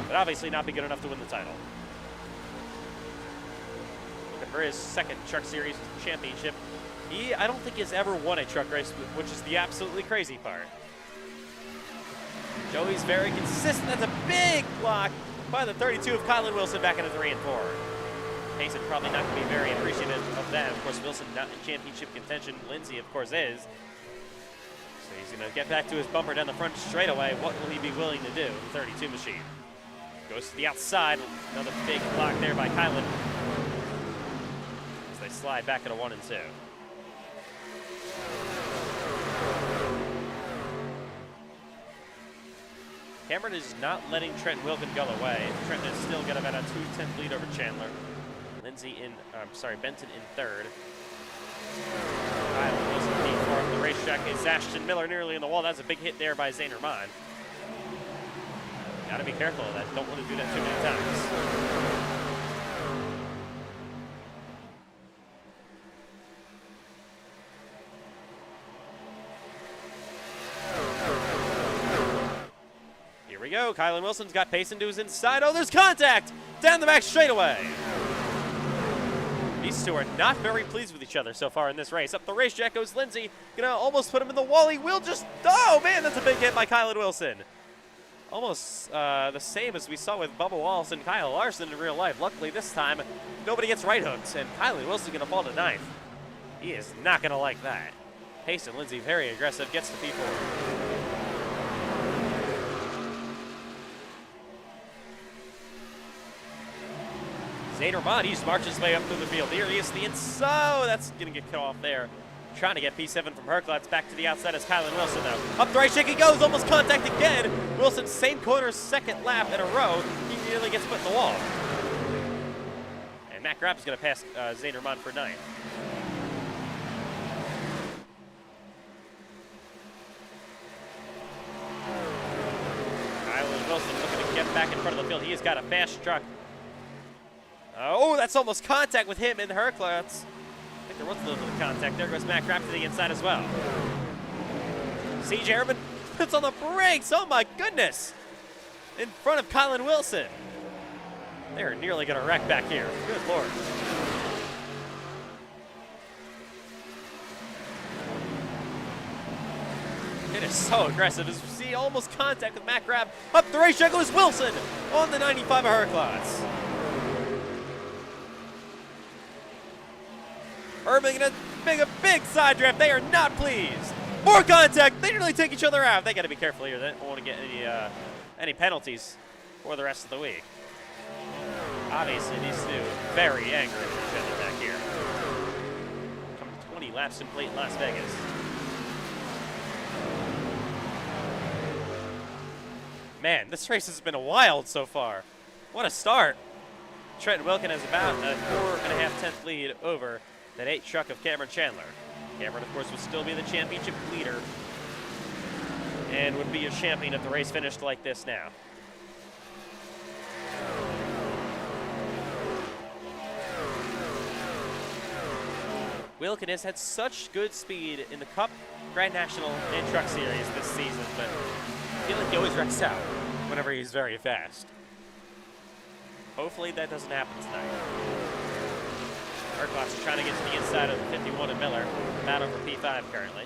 But obviously not be good enough to win the title. Looking for his 2nd Truck Series championship. I don't think he's ever won a truck race, which is the absolutely crazy part. Joey's very consistent. That's a big block by the 32 of Kylan Wilson back into 3 and 4. Mason probably not going to be very appreciative of that. Of course, Wilson not in championship contention. Lindsay, of course, is. So he's going to get back to his bumper down the front straight away. What will he be willing to do? The 32 machine. Goes to the outside. Another big block there by Kylan. As they slide back into 1 and 2. Cameron is not letting Trent Wilkin go away. Trent is still got about a 2-10 lead over Chandler. Benton in 3rd. Kylan Wilson P4 the racetrack is Ashton Miller nearly in the wall. That's a big hit there by Zane Rahman. Gotta be careful of that. Don't want to do that too many times. Here we go. Kylan Wilson's got pace into his inside. Oh, there's contact! Down the back straightaway. These two are not very pleased with each other so far in this race. Up the racetrack goes Lindsay. Gonna almost put him in the wall. He will just... Oh, man, that's a big hit by Kylan Wilson. Almost the same as we saw with Bubba Wallace and Kyle Larson in real life. Luckily, this time, nobody gets right hooks, and Kylan Wilson's gonna fall to 9th. He is not gonna like that. Pace and Lindsay, very aggressive, gets to P4. Zane Rahman, he just marches his way up through the field. Here he is, the inside. Oh, that's going to get cut off there. Trying to get P7 from Herklotz. Back to the outside as Kylan Wilson, though. Up the right shake he goes, almost contact again. Wilson, same corner, 2nd lap in a row. He nearly gets put in the wall. And Matt Grapp is going to pass Zane Rahman for 9th. Kylan Wilson looking to get back in front of the field. He has got a fast truck. Oh, that's almost contact with him and Herklotz. I think there was a little bit of contact. There goes Matt Grapp to the inside as well. CJ Erdman puts on the brakes. Oh, my goodness. In front of Kylan Wilson. They're nearly going to wreck back here. Good Lord. It is so aggressive. As we see almost contact with Matt Grapp. Up the racetrack goes Wilson on the 95 of Herklotz. Erdman gonna make a big side draft. They are not pleased. More contact. They nearly take each other out. They got to be careful here. They don't want to get any penalties for the rest of the week. Obviously, these two very angry with each other back here. Coming to 20 laps in plate in Las Vegas. Man, this race has been wild so far. What a start. Trent Wilkin has about a 4.5 lead over that 8 truck of Cameron Chandler. Cameron, of course, would still be the championship leader and would be a champion if the race finished like this now. Wilkin has had such good speed in the Cup, Grand National, and Truck Series this season, but I feel like he always wrecks out whenever he's very fast. Hopefully that doesn't happen tonight. Herklotz is trying to get to the inside of the 51 of Miller. Battle for P5 currently.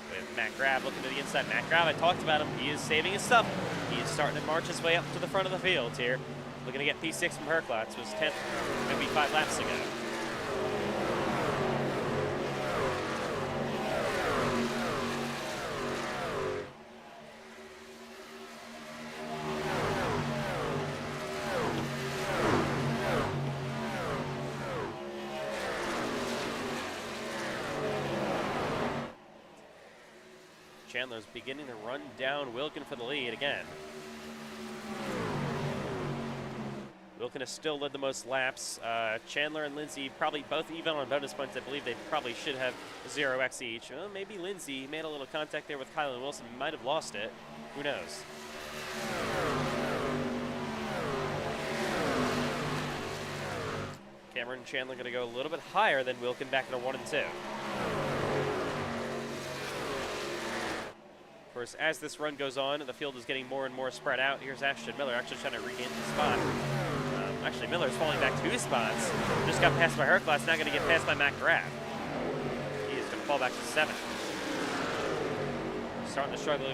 With Matt Grabb looking to the inside. Matt Grabb, I talked about him. He is saving his stuff. He is starting to march his way up to the front of the field here. Looking to get P6 from Herklotz. Was 10th, maybe 5 laps ago. Chandler's beginning to run down Wilkin for the lead again. Wilkin has still led the most laps. Chandler and Lindsay probably both even on bonus points. I believe they probably should have 0x each. Well, maybe Lindsay made a little contact there with Kylan Wilson. Might have lost it. Who knows? Cameron and Chandler going to go a little bit higher than Wilkin back into 1 and 2. Of course, as this run goes on, the field is getting more and more spread out. Here's Ashton Miller actually trying to regain the spot. Actually, Miller's falling back 2 spots. Just got passed by Herclass, now going to get passed by Matt Graff. He is going to fall back to 7th. Starting to struggle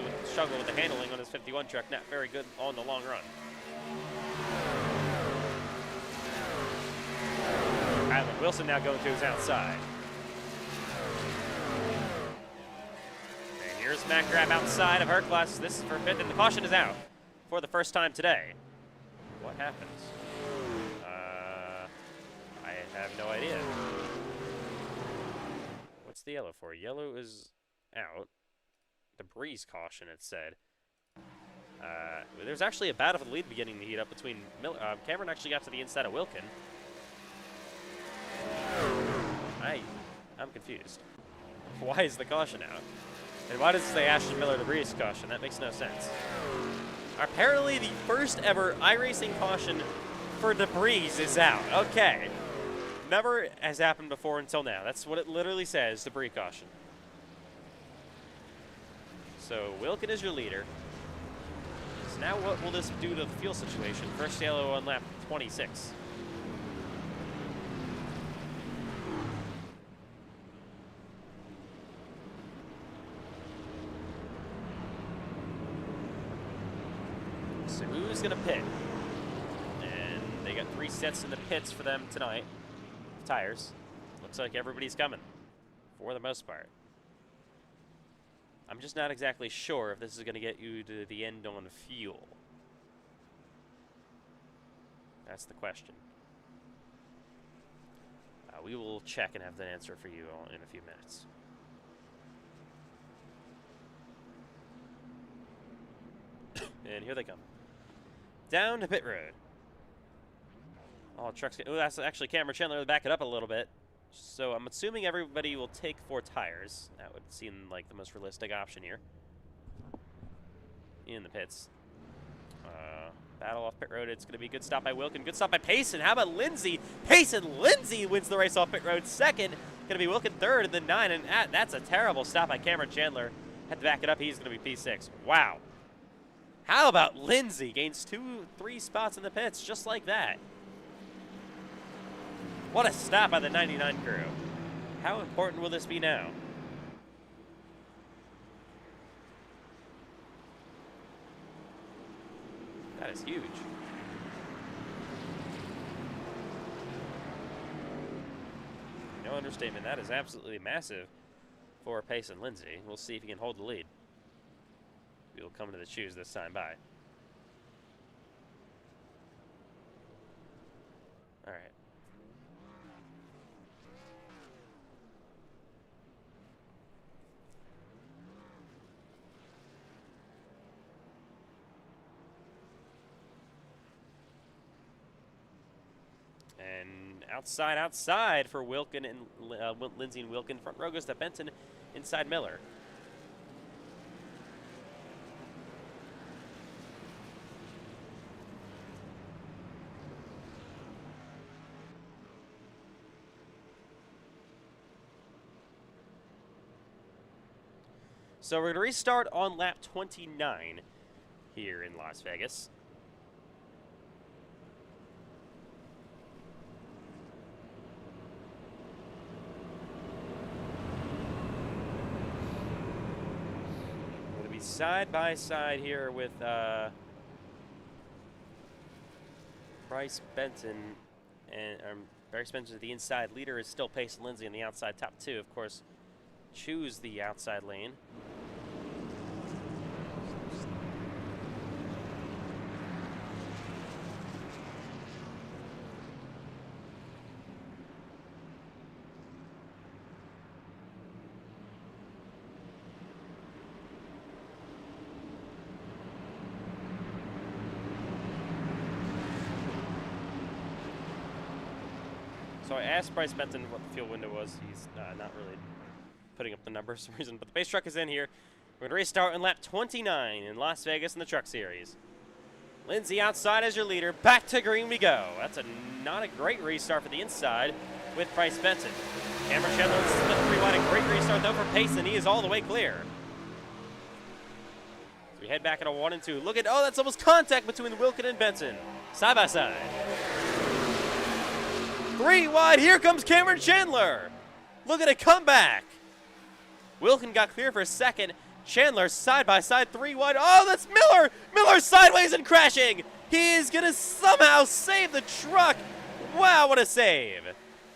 with the handling on his 51 truck. Not very good on the long run. Kylan Wilson now going to his outside. And here's Matt Graff outside of Herclass. This is for 5th, and the caution is out for the first time today. What happens? I have no idea. What's the yellow for? Yellow is out. Debris caution, it said. There's actually a battle for the lead beginning to heat up between Cameron actually got to the inside of Wilkin. I'm confused. Why is the caution out? And why does it say Ashton Miller debris caution? That makes no sense. Apparently the first ever iRacing caution for debris is out. Okay. Never has happened before until now. That's what it literally says, debris caution. So Wilkin is your leader. So now what will this do to the fuel situation? First yellow on lap 26. So who's going to pit? And they got 3 sets in the pits for them tonight. Tires. Looks like everybody's coming, for the most part. I'm just not exactly sure if this is going to get you to the end on fuel. That's the question. We will check and have that answer for you in a few minutes. And here they come. Down to pit road. All trucks get... Oh, that's actually Cameron Chandler. Back it up a little bit. So I'm assuming everybody will take 4 tires. That would seem like the most realistic option here. In the pits. Battle off pit road. It's going to be a good stop by Wilkin. Good stop by Payson. How about Lindsay? Payson Lindsay wins the race off pit road. Second. Going to be Wilkin third, and then 9. And that's a terrible stop by Cameron Chandler. Had to back it up. He's going to be P6. Wow. How about Lindsay? Gains 2-3 spots in the pits just like that. What a stop by the 99 crew. How important will this be now? That is huge. No understatement. That is absolutely massive for Payson Lindsay. We'll see if he can hold the lead. We will come to the shoes this time by. All right. And outside for Wilkin and Lindsay and Wilkin. Front row goes to Benton, inside Miller. So we're going to restart on lap 29 here in Las Vegas. Going to be side by side here with Bryce Benton. And Bryce Benton, the inside leader, is still Payson Lindsay on the outside top 2. Of course, choose the outside lane. So I asked Bryce Benton what the fuel window was. He's not really putting up the numbers for some reason. But the base truck is in here. We're going to restart in lap 29 in Las Vegas in the Truck Series. Lindsay outside as your leader. Back to green we go. That's not a great restart for the inside with Bryce Benton. Cameron Chandler split 3 wide. A great restart though for Payson. He is all the way clear. So we head back at a 1 and 2. Look at, oh, that's almost contact between Wilkin and Benton. Side by side. 3 wide. Here comes Cameron Chandler. Look at a comeback. Wilkin got clear for a second. Chandler side by side, 3 wide. Oh, that's Miller. Miller sideways and crashing. He is going to somehow save the truck. Wow, what a save.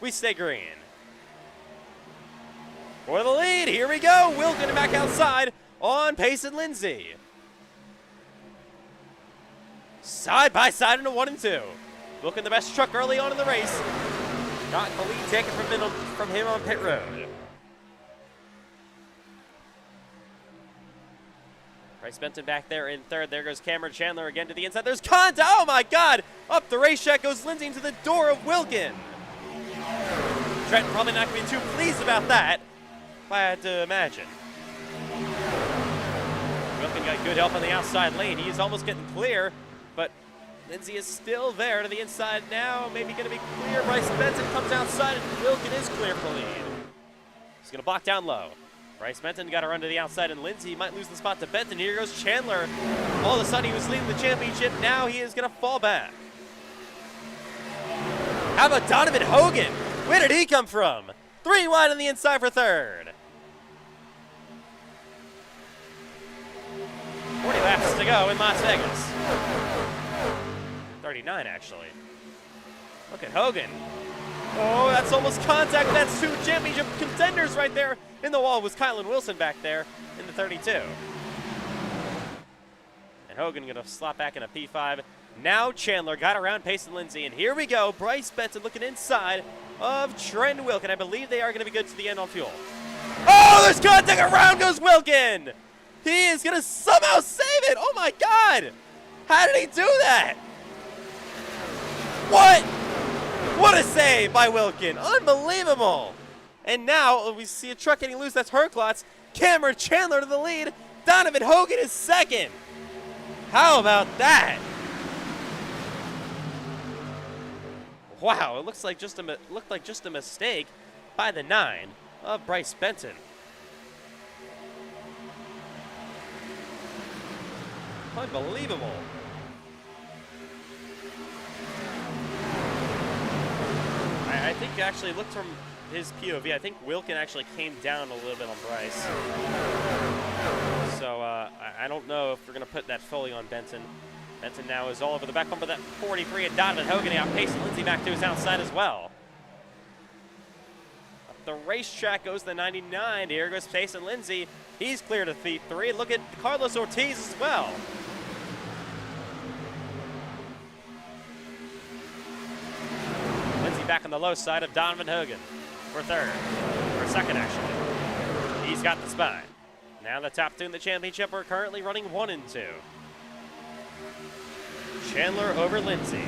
We stay green. For the lead, here we go. Wilkin back outside on Payson Lindsay. Side by side in a 1 and 2. Wilkin the best truck early on in the race. Got the lead taken from him on pit road. Bryce Benton back there in third. There goes Cameron Chandler again to the inside. There's contact. Oh my God! Up the racetrack goes Lindsay into the door of Wilkin. Trent probably not going to be too pleased about that, if I had to imagine. Wilkin got good help on the outside lane. He's almost getting clear, but Lindsay is still there to the inside now. Maybe going to be clear. Bryce Benton comes outside, and Wilkin is clear for the lead. He's going to block down low. Bryce Benton got to run to the outside, and Lindsay might lose the spot to Benton. Here goes Chandler. All of a sudden, he was leading the championship. Now he is going to fall back. How about Donovan Hogan? Where did he come from? 3 wide on the inside for third. 40 laps to go in Las Vegas. 39, actually. Look at Hogan. Oh, that's almost contact. That's 2 championship contenders right there. In the wall was Kylan Wilson back there in the 32. And Hogan going to slot back in a P5. Now Chandler got around Payson Lindsay, and here we go. Bryce Benton looking inside of Trent Wilkin. I believe they are going to be good to the end on fuel. Oh, there's contact. Around goes Wilkin. He is going to somehow save it. Oh, my God. How did he do that? What? What a save by Wilkin. Unbelievable. And now we see a truck getting loose. That's Herklotz. Cameron Chandler to the lead. Donovan Hogan is second. How about that? Wow, it looks like looked like just a mistake by the 9 of Bryce Benton. Unbelievable. I think you actually looked from his POV. I think Wilkin actually came down a little bit on Bryce. So I don't know if we're going to put that fully on Benton. Benton now is all over the back bumper. That 43 and Donovan Hogan outpaced Lindsay back to his outside as well. Up the racetrack goes the 99. Here goes Payson Lindsay. He's clear to P3. Look at Carlos Ortiz as well. Lindsay back on the low side of Donovan Hogan for third. For second, actually. He's got the spot. Now the top 2 in the championship are currently running 1 and 2. Chandler over Lindsay. Bit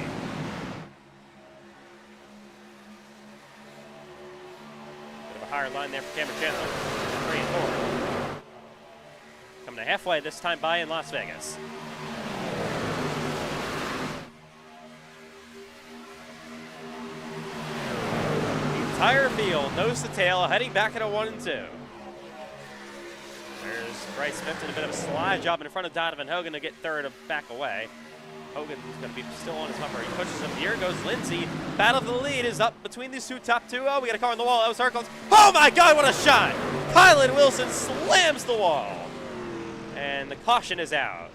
of a higher line there for Cameron Chandler. 3 and 4. Coming to halfway this time by in Las Vegas. The entire field, nose to tail, heading back at a 1 and 2. There's Bryce Benton, a bit of a slide job in front of Donovan Hogan to get third and back away. Hogan's going to be still on his bumper. He pushes him. Here goes Lindsay. Battle for the lead is up between these top 2. Oh, we got a car on the wall. That was Herklotz. Oh, my God, what a shot. Kylan Wilson slams the wall. And the caution is out.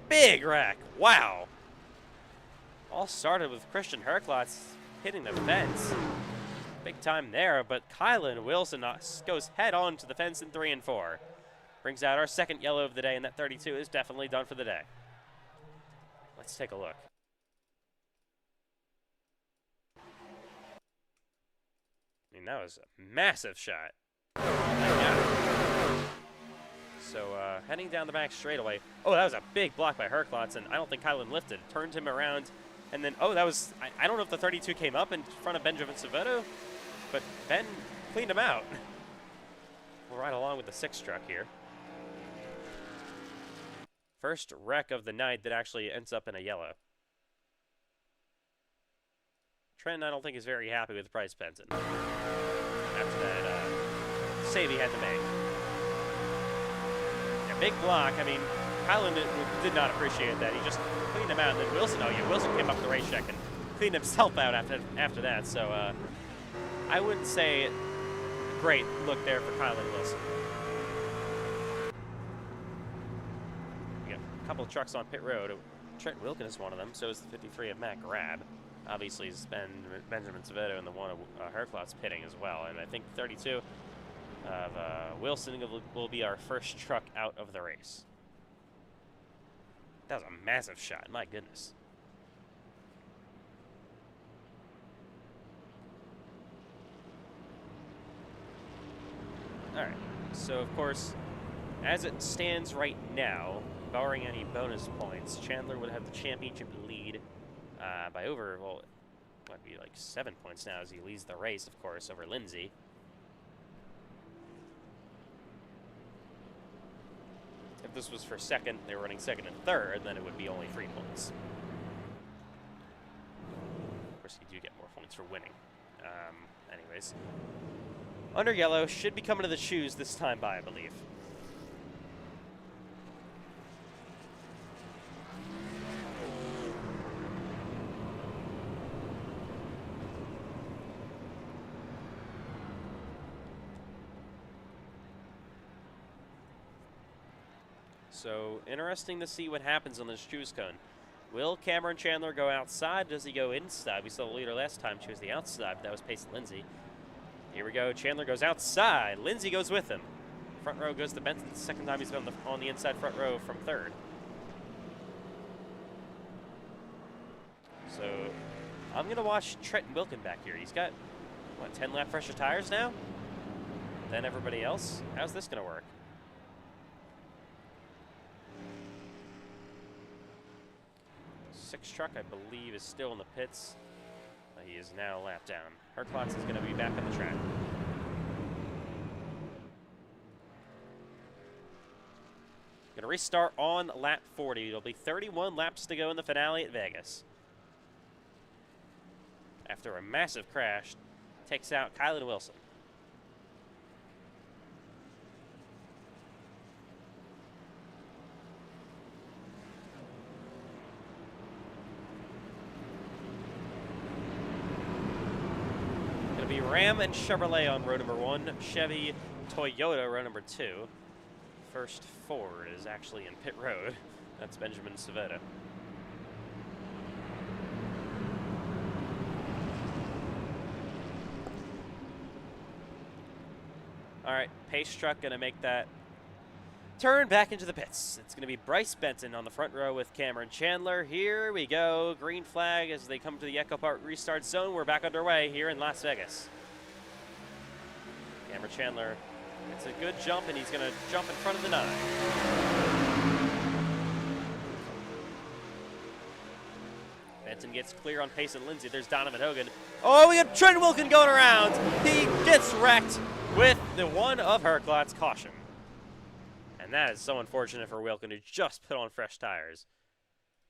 Big wreck. Wow. All started with Christian Herklotz hitting the fence. Big time there, but Kylan Wilson goes head on to the fence in 3 and 4. Brings out our second yellow of the day, and that 32 is definitely done for the day. Let's take a look. I mean, that was a massive shot. So heading down the back straightaway. Oh, that was a big block by Herklotz, and I don't think Kylan lifted. Turned him around And then, oh, that was, I don't know if the 32 came up in front of Benjamin Saveto, but Ben cleaned him out. We'll ride along with the 6 truck here. First wreck of the night that actually ends up in a yellow. Trenton, I don't think, is very happy with Bryce Benson after that save he had to make. Yeah, big block. I mean, Kylan did not appreciate that. He just cleaned him out, and then Wilson, oh yeah, Wilson came up the racetrack and cleaned himself out after that. So I wouldn't say great look there for Kylan Wilson. We got a couple of trucks on pit road. Trent Wilkin is one of them. So is the 53 of Matt Grab. Obviously, it's Benjamin Saveto and the one of Herklot's pitting as well. And I think 32 of Wilson will be our first truck out of the race. That was a massive shot. My goodness. All right. So, of course, as it stands right now, barring any bonus points, Chandler would have the championship lead by over, well, it might be like 7 points now as he leads the race, of course, over Lindsay. If this was for second, they were running second and third, then it would be only 3 points. Of course, you do get more points for winning. Anyways. Under yellow should be coming to the shoes this time by, I believe. So, interesting to see what happens on this choose cone. Will Cameron Chandler go outside? Does he go inside? We saw the leader last time choose the outside, but that was Payson Lindsay. Here we go. Chandler goes outside. Lindsay goes with him. Front row goes to Benson. The second time he's been on the inside front row from third. So, I'm going to watch Trenton Wilkin back here. He's got, what, 10 lap fresher tires now? Then everybody else? How's this going to work? Six truck, I believe, is still in the pits. He is now a lap down. Herklotz is going to be back on the track. Going to restart on lap 40. It'll be 31 laps to go in the finale at Vegas. After a massive crash, takes out Kylan Wilson. Ram and Chevrolet on row number 1, Chevy, Toyota row number 2. First Ford is actually in pit road. That's Benjamin Saveto. All right, pace truck gonna make that turn back into the pits. It's gonna be Bryce Benton on the front row with Cameron Chandler. Here we go, green flag as they come to the Echo Park restart zone. We're back underway here in Las Vegas. Cameron Chandler, it's a good jump, and he's going to jump in front of the 9. Benton gets clear on Payson Lindsay. There's Donovan Hogan. Oh, we got Trent Wilkin going around. He gets wrecked with the one of Herklot's caution. And that is so unfortunate for Wilkin, who just put on fresh tires.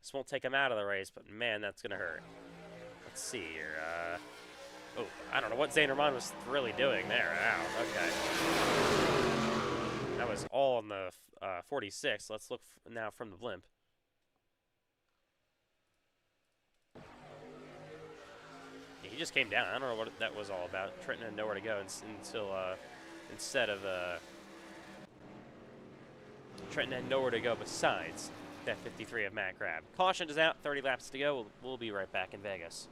This won't take him out of the race, but man, that's going to hurt. Let's see here. Oh, I don't know what Zane Rahman was really doing there. Ow, okay. That was all on the 46. Let's look now from the blimp. Yeah, he just came down. I don't know what that was all about. Trenton had nowhere to go until instead of Trenton had nowhere to go besides that 53 of Matt Grab. Caution is out. 30 laps to go. We'll be right back in Vegas.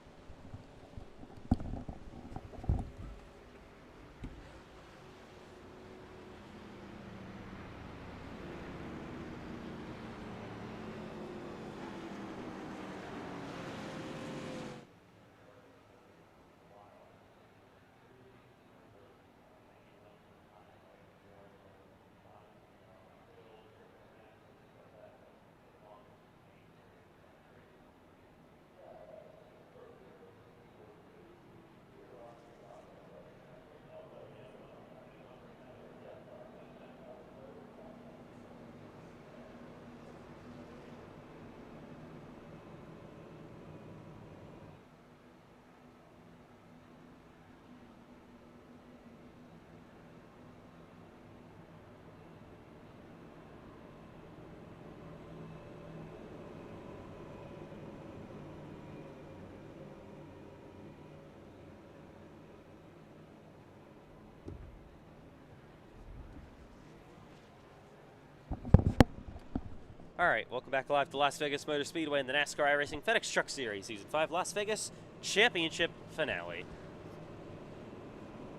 All right, welcome back live to Las Vegas Motor Speedway in the NASCAR iRacing FedEx Truck Series Season 5 Las Vegas Championship Finale.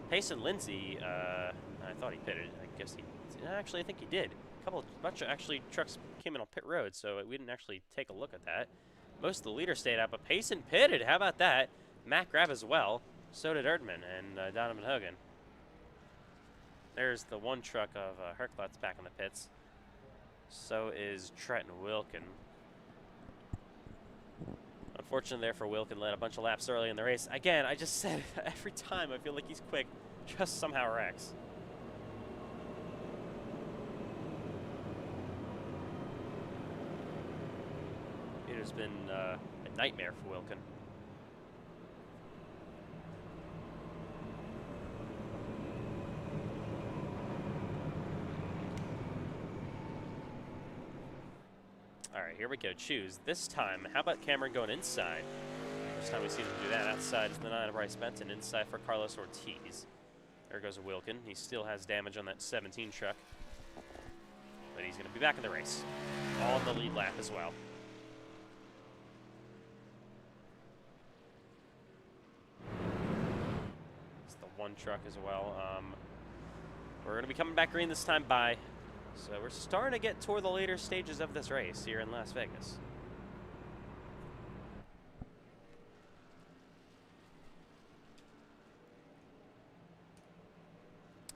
Payson Lindsay, I thought he pitted. I guess he, actually, I think he did. Bunch of actually trucks came in on pit road, so we didn't actually take a look at that. Most of the leaders stayed out, but Payson pitted. How about that? Matt Grabb as well. So did Erdman and Donovan Hogan. There's the one truck of Herklots back in the pits. So is Trenton Wilkin. Unfortunately there for Wilkin, led a bunch of laps early in the race. Again, I just said every time I feel like he's quick, just somehow wrecks. It has been a nightmare for Wilkin. All right, here we go. Choose. This time, how about Cameron going inside? First time we see them do that. Outside is the 9 of Bryce Benton. Inside for Carlos Ortiz. There goes Wilkin. He still has damage on that 17 truck. But he's going to be back in the race. All in the lead lap as well. It's the one truck as well. We're going to be coming back green this time by. So we're starting to get toward the later stages of this race here in Las Vegas.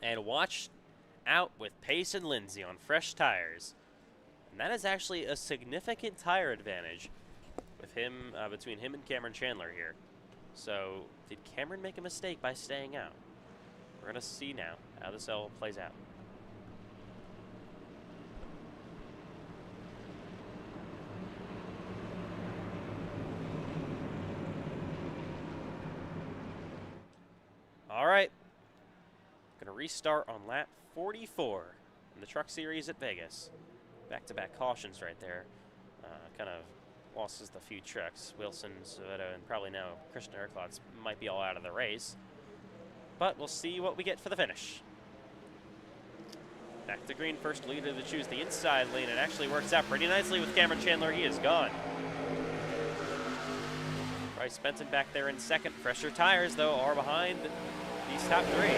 And watch out with Payson Lindsay on fresh tires. And that is actually a significant tire advantage with him between him and Cameron Chandler here. So did Cameron make a mistake by staying out? We're going to see now how this all plays out. All right, going to restart on lap 44 in the Truck Series at Vegas. Back-to-back cautions right there. Kind of losses the few trucks. Wilson, Sovetto, and probably now Christian Herklots might be all out of the race. But we'll see what we get for the finish. Back to green, first leader to choose the inside lane. It actually works out pretty nicely with Cameron Chandler. He is gone. Bryce Benton back there in second. Fresher tires, though, are behind these top three.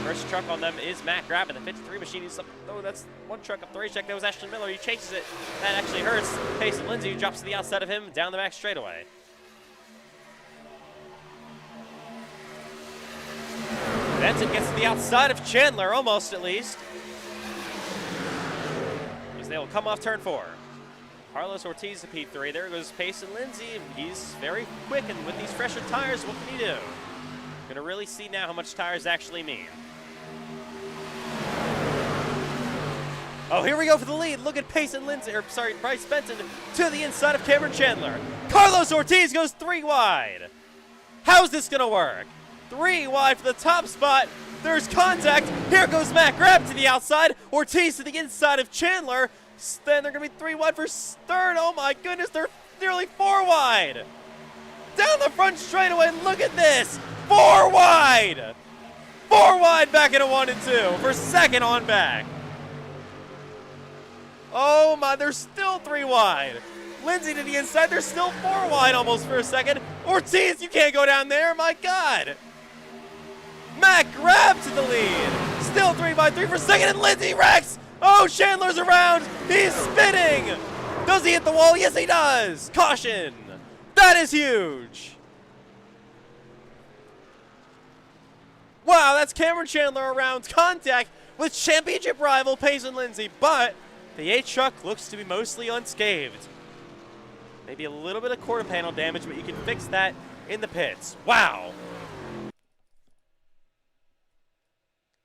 First truck on them is Matt Grabb in the 53 machine. He's up, oh, that's one truck up the racetrack. That was Ashton Miller. He chases it. That actually hurts Payson Lindsay, who drops to the outside of him down the back straightaway. Benton gets to the outside of Chandler, almost at least. As they will come off turn 4. Carlos Ortiz to P3. There goes Payson Lindsay. He's very quick, and with these fresher tires, what can he do? Gonna really see now how much tires actually mean. Oh, here we go for the lead. Look at Payson Lindsay, or sorry, Bryce Benton to the inside of Cameron Chandler. Carlos Ortiz goes 3 wide. How's this gonna work? 3 wide for the top spot. There's contact. Here goes Matt Grabb to the outside. Ortiz to the inside of Chandler. Then they're going to be 3 wide for third. Oh my goodness, they're nearly 4 wide. Down the front straightaway, look at this. 4 wide. 4 wide back into 1 and 2 for second on back. Oh my, they're still 3 wide. Lindsay to the inside, they're still 4 wide almost for a second. Ortiz, you can't go down there, my God. Matt Grabb to the lead. Still 3 by 3 for second, and Lindsay wrecks. Oh, Chandler's around. He's spinning. Does he hit the wall? Yes, he does. Caution. That is huge. Wow, that's Cameron Chandler around contact with championship rival Payson Lindsay, but the 8 truck looks to be mostly unscathed. Maybe a little bit of quarter panel damage, but you can fix that in the pits. Wow.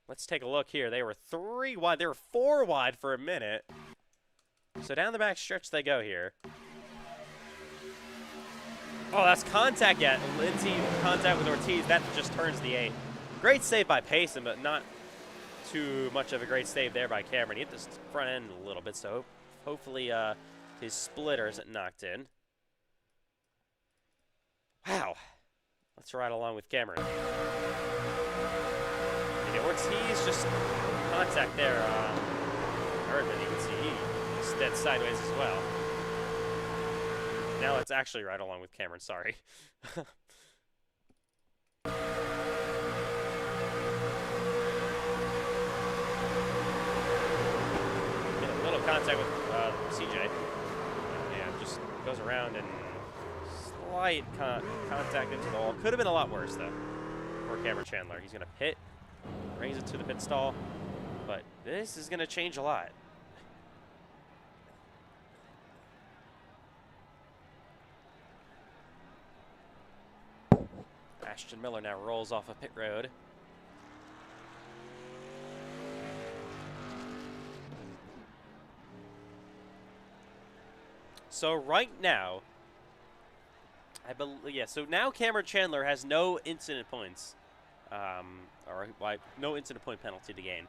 Let's take a look here. They were 3 wide. They were 4 wide for a minute. So down the back stretch they go here. Oh, that's contact yet. Lindsay contact with Ortiz. That just turns the 8. Great save by Payson, but not too much of a great save there by Cameron. He hit this front end a little bit, so hopefully his splitter isn't knocked in. Wow. Let's ride along with Cameron. Ortiz just contact there. Erdman, you can see he almost dead sideways as well. Now let's actually ride along with Cameron, sorry. Contact with CJ. Yeah, just goes around and slight contact into the wall. Could have been a lot worse, though, for Cameron Chandler. He's going to pit, brings it to the pit stall, but this is going to change a lot. Ashton Miller now rolls off of pit road. So right now, I believe, yeah, so now Cameron Chandler has no incident points, or no incident point penalty to gain.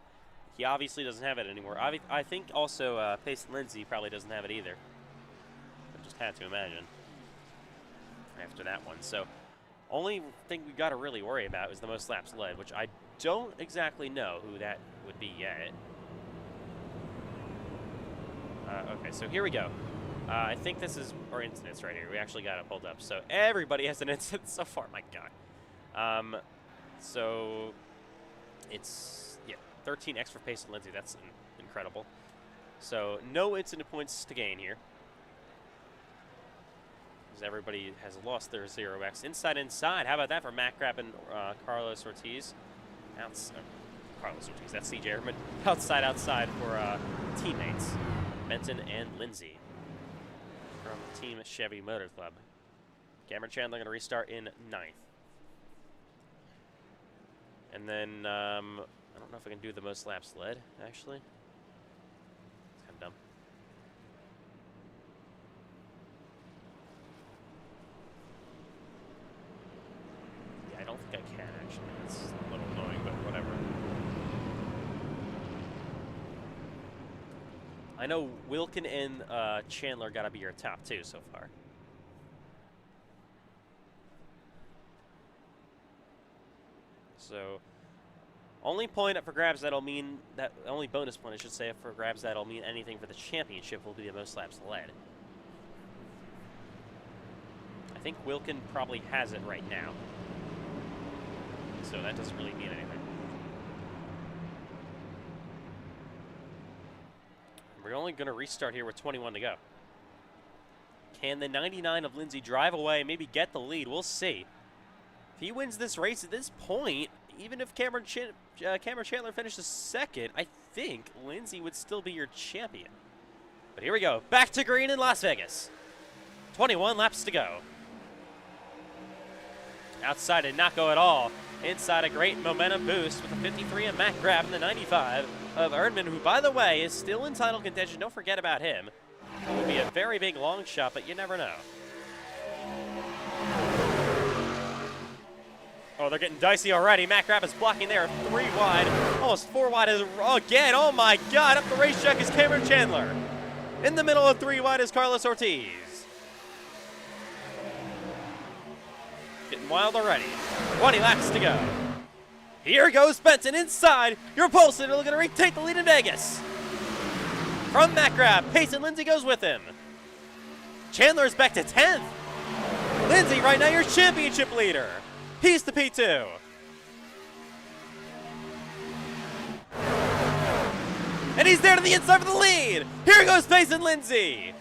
He obviously doesn't have it anymore. I think also Payson Lindsay probably doesn't have it either. I just had to imagine after that one. So only thing we got to really worry about is the most laps led, which I don't exactly know who that would be yet. Okay, so here we go. I think this is our incidents right here. We actually got it pulled up. So everybody has an incident so far. My God. So it's, yeah, 13 extra pace and Lindsay. That's incredible. So no incident points to gain here, because everybody has lost their 0x. Inside. How about that for Matt Crabb and Carlos Ortiz? Carlos Ortiz. That's CJ Ehrman. Outside for teammates Benton and Lindsay from Team Chevy Motor Club. Cameron Chandler going to restart in 9th. And then, I don't know if I can do the most laps led, actually. It's kind of dumb. Yeah, I don't think I can, actually. It's a little annoying, but whatever. I know Wilkin and Chandler got to be your top two so far. So, only point up for grabs that'll mean that, only bonus point I should say for grabs that'll mean anything for the championship will be the most laps led. I think Wilkin probably has it right now, so that doesn't really mean anything. We're only going to restart here with 21 to go. Can the 99 of Lindsay drive away, maybe get the lead? We'll see. If he wins this race at this point, even if Cameron Chandler finishes second, I think Lindsay would still be your champion. But here we go. Back to green in Las Vegas. 21 laps to go. Outside did not go at all. Inside a great momentum boost with the 53 of Matt Grabb and the 95 of Erdman, who, by the way, is still in title contention. Don't forget about him. It would be a very big long shot, but you never know. Oh, they're getting dicey already. Matt Grabb is blocking there, 3 wide, almost 4 wide again. Oh my God, up the racetrack is Cameron Chandler. In the middle of 3 wide is Carlos Ortiz. Getting wild already. 20 laps to go. Here goes Benton inside. Your Polson are going to retake the lead in Vegas. From Matt Grabb, Payson Lindsay goes with him. Chandler is back to 10th. Lindsay right now your championship leader. He's the P2. And he's there to the inside for the lead. Here goes Payson Lindsay.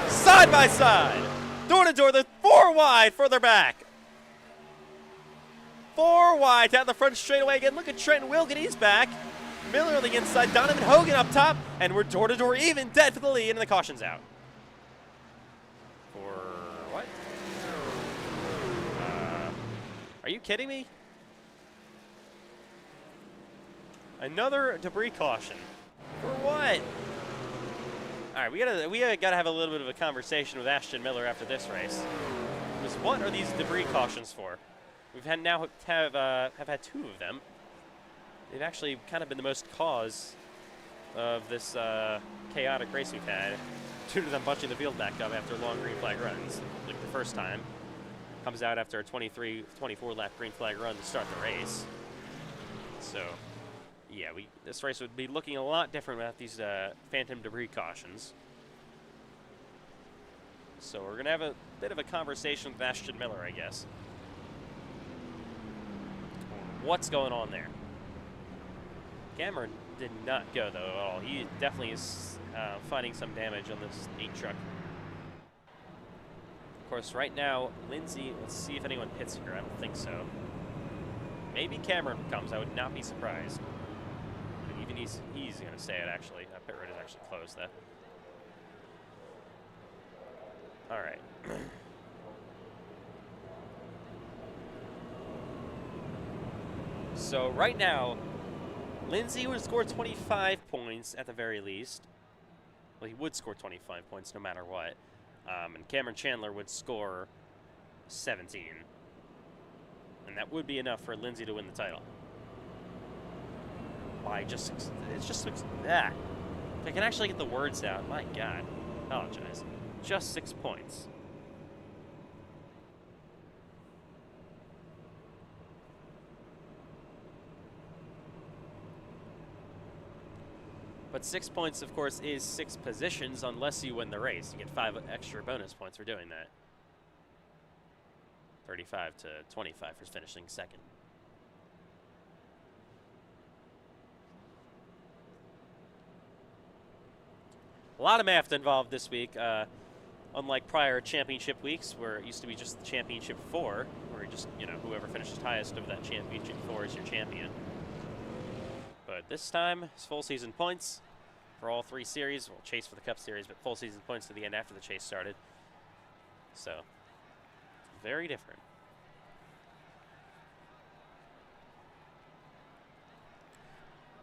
Side by side. Door to door, the 4 wide further back. 4 wide down the front straightaway again. Look at Trenton Wilkin, he's back. Miller on the inside, Donovan Hogan up top, and we're door to door even dead for the lead, and the caution's out. For what? Are you kidding me? Another debris caution. For what? All right, we gotta have a little bit of a conversation with Ashton Miller after this race. Because what are these debris cautions for? We've had have had 2 of them. They've actually kind of been the most cause of this chaotic race we've had, due to them bunching the field back up after long green flag runs. Like the first time, comes out after a 24 lap green flag run to start the race. So, yeah, this race would be looking a lot different without these phantom debris cautions. So we're going to have a bit of a conversation with Ashton Miller, I guess. What's going on there? Cameron did not go, though, at all. He definitely is fighting some damage on this 8 truck. Of course, right now, Lindsay, let's see if anyone pits here. I don't think so. Maybe Cameron comes. I would not be surprised. But even he's going to say it, actually. Pit road is actually closed, though. All right. So right now, Lindsay would score 25 points at the very least. Well, he would score 25 points no matter what. And Cameron Chandler would score 17. And that would be enough for Lindsay to win the title. Why, it's just that. If I can actually get the words out, my God. Apologize. Just 6 points. But 6 points, of course, is 6 positions unless you win the race. You get 5 extra bonus points for doing that. 35 to 25 for finishing second. A lot of math involved this week. Unlike prior championship weeks, where it used to be just the championship 4, where just, whoever finishes highest over that championship 4 is your champion. But this time, it's full season points for all 3 series. Well, chase for the Cup Series, but full season points to the end after the chase started. So, very different.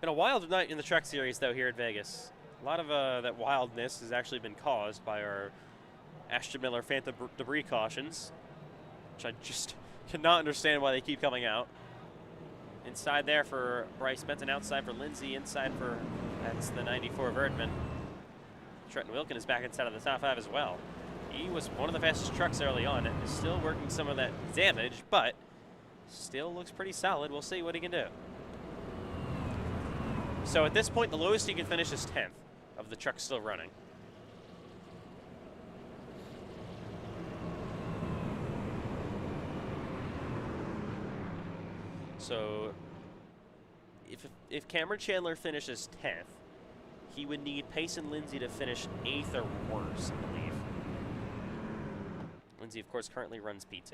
Been a wild night in the Truck Series, though, here at Vegas. A lot of that wildness has actually been caused by our Ashton Miller phantom debris cautions, which I just cannot understand why they keep coming out. Inside there for Bryce Benton, outside for Lindsay, inside for, that's the 94 of Erdman. Trenton Wilkin is back inside of the top 5 as well. He was one of the fastest trucks early on and is still working some of that damage, but still looks pretty solid. We'll see what he can do. So at this point, the lowest he can finish is 10th of the trucks still running. So if Cameron Chandler finishes 10th, he would need Pace and Lindsay to finish 8th or worse, I believe. Lindsay, of course, currently runs P2.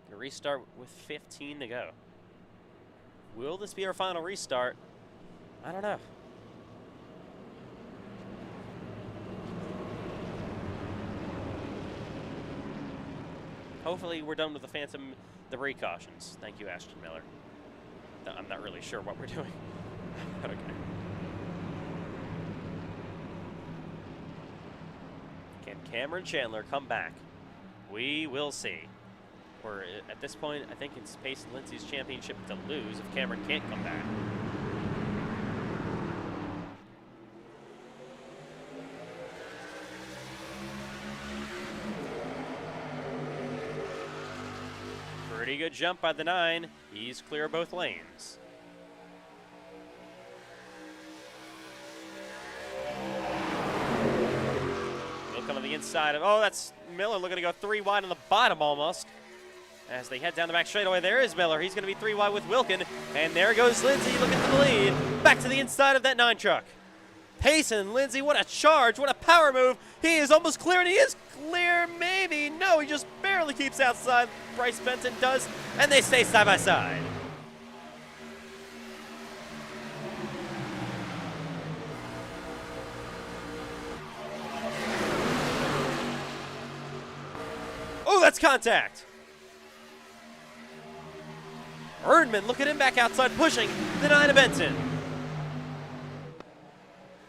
Gonna restart with 15 to go. Will this be our final restart? I don't know. Hopefully we're done with the phantom debris cautions. Thank you, Ashton Miller. I'm not really sure what we're doing, but okay. Can Cameron Chandler come back? We will see. Or at this point, I think it's Pace and Lindsay's championship to lose if Cameron can't come back. Pretty good jump by the 9. He's clear both lanes. He'll come on the inside of, oh, that's Miller looking to go 3 wide on the bottom almost. As they head down the back straightaway, there is Miller. He's going to be 3 wide with Wilkin. And there goes Lindsay looking for the lead. Back to the inside of that 9 truck. Pace and Lindsay, what a charge, what a power move. He is almost clear, and he is clear, maybe. No, he just barely keeps outside. Bryce Benton does, and they stay side by side. Oh, that's contact. Erdman, look at him back outside, pushing the 9 of Benton.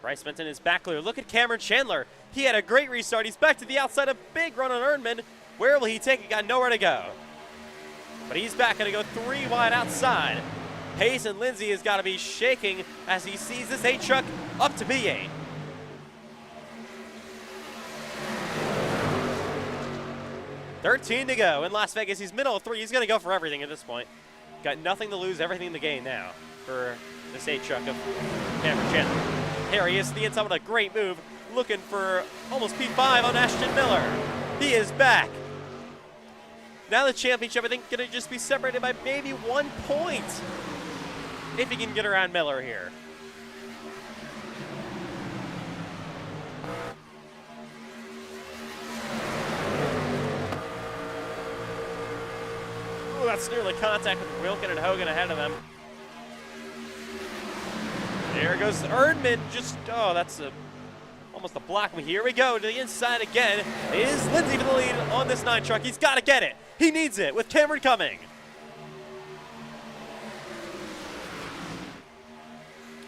Bryce Benton is back clear. Look at Cameron Chandler. He had a great restart. He's back to the outside. A big run on Erdman. Where will he take it? Got nowhere to go. But he's back, going to go 3 wide outside. Pace and Lindsay has got to be shaking as he sees this 8 truck up to P8. $13 to go in Las Vegas. He's middle of 3. He's going to go for everything at this point. Got nothing to lose, everything to gain now for this 8 truck of Cameron Chandler. Here he is to the inside with a great move, looking for almost P5 on Ashton Miller. He is back. Now the championship, I think, going to just be separated by maybe 1 point if he can get around Miller here. Oh, that's nearly contact with Wilkin and Hogan ahead of them. There goes Erdman. Just, oh, that's almost a block. Here we go to the inside again. Is Lindsay for the lead on this 9 truck. He's got to get it. He needs it with Cameron coming.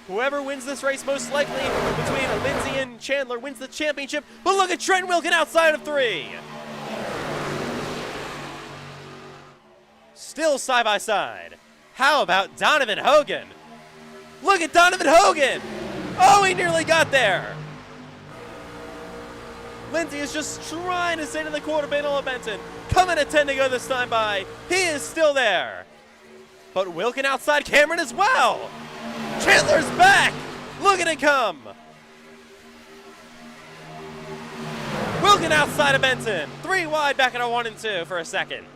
Whoever wins this race most likely between Lindsay and Chandler wins the championship. But look at Trent Wilkin outside of 3. Still side by side. How about Donovan Hogan? Look at Donovan Hogan. Oh, he nearly got there. Lindsay is just trying to stay to the quarter panel of Benton. Coming at 10 to go this time by. He is still there. But Wilkin outside Cameron as well. Chandler's back. Look at it come. Wilkin outside of Benton. 3 wide back at a 1 and 2 for a second.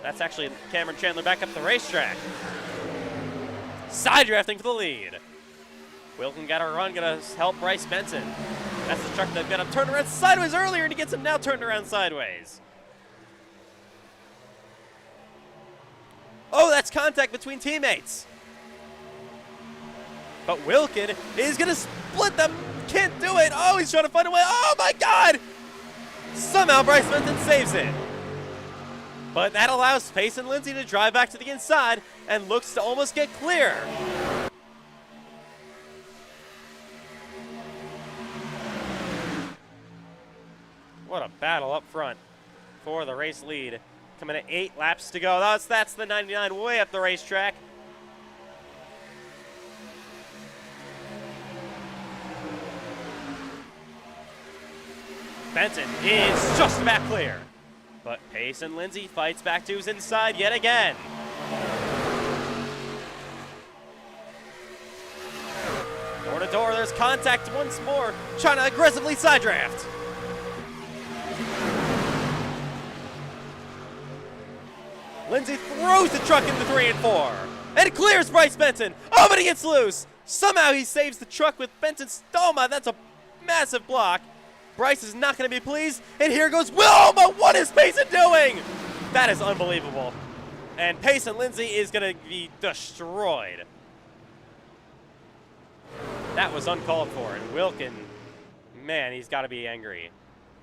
That's actually Cameron Chandler back up the racetrack. Side drafting for the lead. Wilkin got a run, gonna help Bryce Benton. That's the truck that got him turned around sideways earlier, and he gets him now turned around sideways. Oh, that's contact between teammates. But Wilkin is gonna split them. Can't do it. Oh, he's trying to find a way. Oh my God! Somehow Bryce Benton saves it. But that allows Pace and Lindsay to drive back to the inside and looks to almost get clear. What a battle up front for the race lead. Coming at 8 laps to go. That's the 99 way up the racetrack. Benton is just about clear. But Pace and Lindsay fights back to his inside yet again. Door to door, there's contact once more, trying to aggressively side draft. Lindsay throws the truck into 3 and 4, and clears Bryce Benton. Oh, but he gets loose. Somehow he saves the truck with Benton's. Oh my, that's a massive block. Bryce is not going to be pleased, and here goes Will. Oh, but what is Payson doing? That is unbelievable. And Payson Lindsay is going to be destroyed. That was uncalled for, and Wilkin, man, he's got to be angry.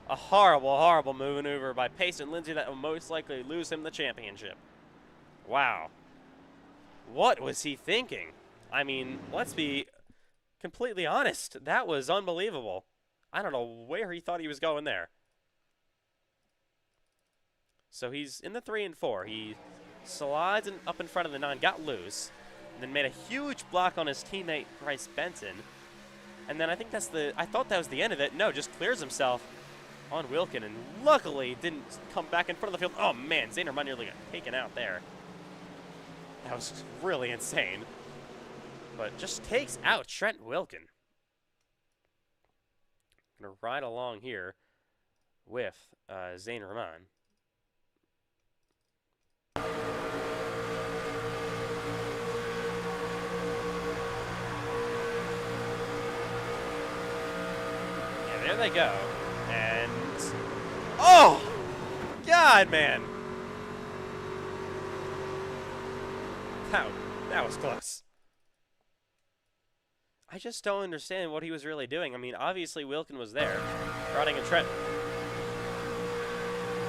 A horrible, horrible maneuver by Payson Lindsay that will most likely lose him the championship. Wow. What was he thinking? I mean, let's be completely honest. That was unbelievable. I don't know where he thought he was going there. So he's in the 3 and 4. He slides up in front of the 9, got loose, and then made a huge block on his teammate Bryce Benton. And then I think I thought that was the end of it. No, just clears himself on Wilkin, and luckily didn't come back in front of the field. Oh man, Zayner nearly got taken out there. That was really insane. But just takes out Trent Wilkin. Gonna ride along here with Zane Rahman. Yeah, there they go. And oh, God, man. That was close. I just don't understand what he was really doing. I mean, obviously Wilkin was there, prodding a Trent.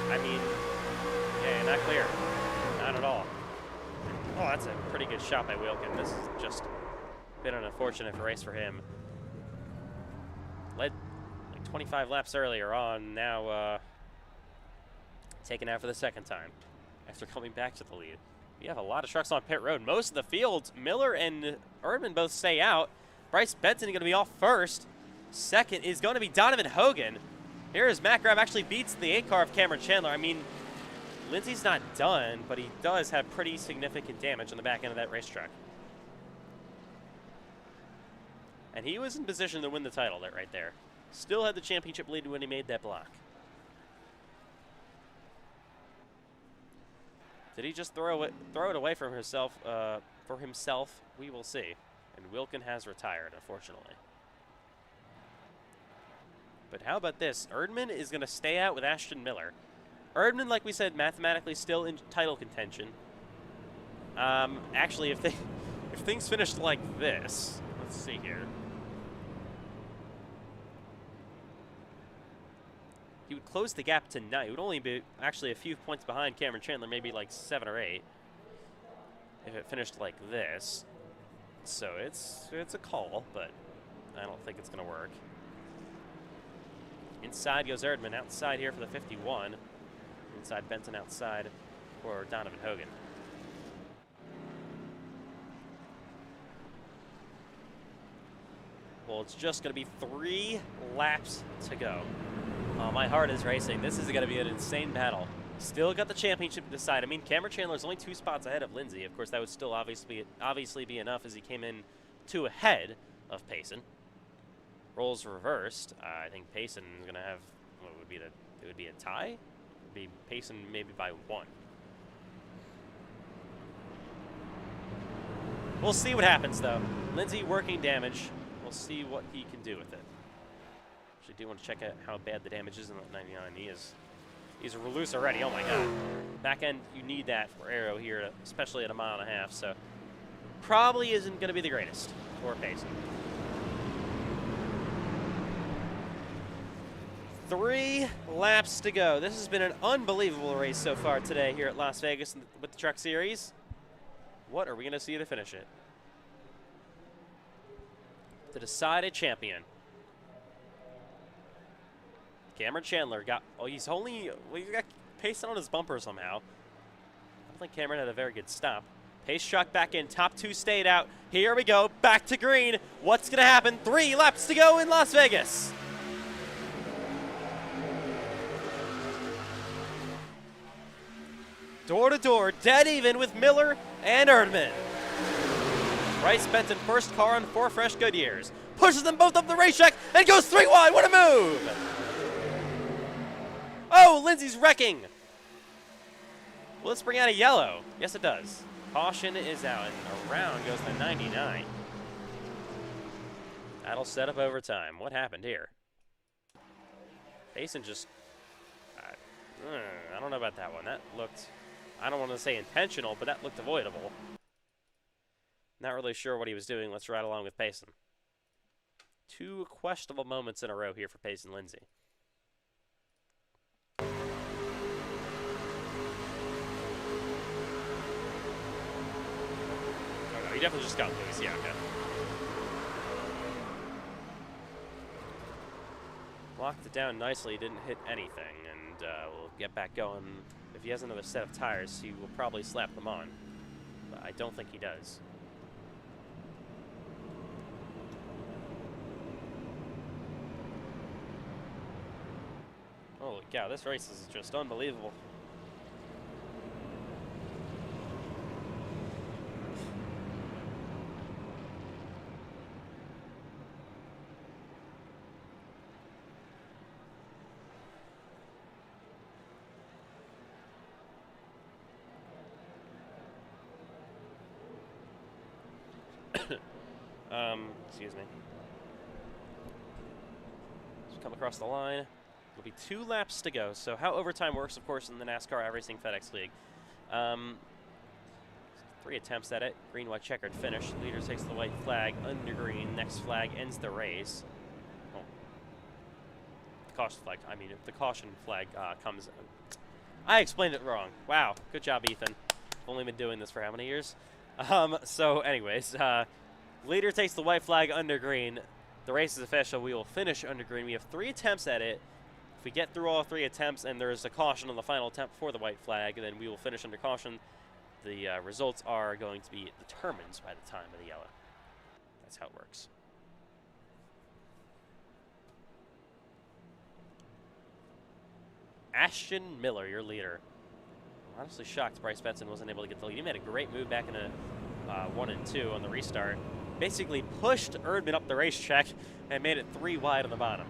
I mean, yeah, not clear. Not at all. Oh, that's a pretty good shot by Wilkin. This has just been an unfortunate race for him. Led like 25 laps earlier on, now taken out for the second time after coming back to the lead. We have a lot of trucks on pit road. Most of the field, Miller and Erdman both stay out. Bryce Benton going to be off first. Second is going to be Donovan Hogan. Here is Matt Grab actually beats the 8 car of Cameron Chandler. I mean, Lindsay's not done, but he does have pretty significant damage on the back end of that racetrack. And he was in position to win the title right there. Still had the championship lead when he made that block. Did he just throw it away from himself? For himself, we will see. And Wilkin has retired, unfortunately. But how about this? Erdman is going to stay out with Ashton Miller. Erdman, like we said, mathematically still in title contention. Actually, if things finished like this, let's see here. He would close the gap to 9. He would only be actually a few points behind Cameron Chandler, maybe like 7 or 8. If it finished like this. So it's a call, but I don't think it's going to work. Inside goes Erdman. Outside here for the 51. Inside Benton, outside for Donovan Hogan. Well, it's just going to be 3 laps to go. Oh, my heart is racing. This is going to be an insane battle. Still got the championship to decide. I mean, Cameron Chandler's only 2 spots ahead of Lindsay. Of course, that would still obviously be enough as he came in 2 ahead of Payson. Roles reversed. I think Payson is going to have what would be it would be a tie. It would be Payson maybe by 1. We'll see what happens though. Lindsay working damage. We'll see what he can do with it. Actually, do want to check out how bad the damage is in that 99. He's loose already. Oh my god. Back end, you need that for aero here, especially at 1.5 miles. So probably isn't going to be the greatest for Payson. 3 laps to go. This has been an unbelievable race so far today here at Las Vegas with the Truck Series. What are we going to see to finish it? To decide a champion. Cameron Chandler got, he's got Payson on his bumper somehow. I don't think Cameron had a very good stop. Pace struck back in, top 2 stayed out. Here we go, back to green. What's going to happen? 3 laps to go in Las Vegas. Door to door, dead even with Miller and Erdman. Bryce Benton, first car on 4 fresh Goodyears. Pushes them both up the racetrack and goes 3 wide. What a move! Oh, Lindsay's wrecking. Well, let's bring out a yellow. Yes, it does. Caution is out, and around goes the 99. That'll set up overtime. What happened here? Payson just... I don't know about that one. That looked... I don't want to say intentional, but that looked avoidable. Not really sure what he was doing. Let's ride along with Payson. 2 questionable moments in a row here for Payson Lindsay. Oh, no, he definitely just got loose. Yeah, okay. Locked it down nicely. Didn't hit anything, and we'll get back going. If he has another set of tires, he will probably slap them on. But I don't think he does. Holy cow, this race is just unbelievable. Excuse me. Just come across the line. It'll be 2 laps to go. So how overtime works, of course, in the NASCAR iRacing FedEx League. 3 attempts at it. Green, white, checkered finish. Leader takes the white flag under green. Next flag ends the race. Oh. The caution flag. I mean, if the caution flag comes... I explained it wrong. Wow. Good job, Ethan. Only been doing this for how many years? So anyways, leader takes the white flag under green. The race is official. We will finish under green. We have 3 attempts at it. If we get through all 3 attempts and there is a caution on the final attempt for the white flag, then we will finish under caution. The results are going to be determined by the time of the yellow. That's how it works. Ashton Miller, your leader. Honestly shocked Bryce Benson wasn't able to get the lead. He made a great move back in a 1 and 2 on the restart. Basically pushed Erdman up the racetrack and made it 3 wide on the bottom.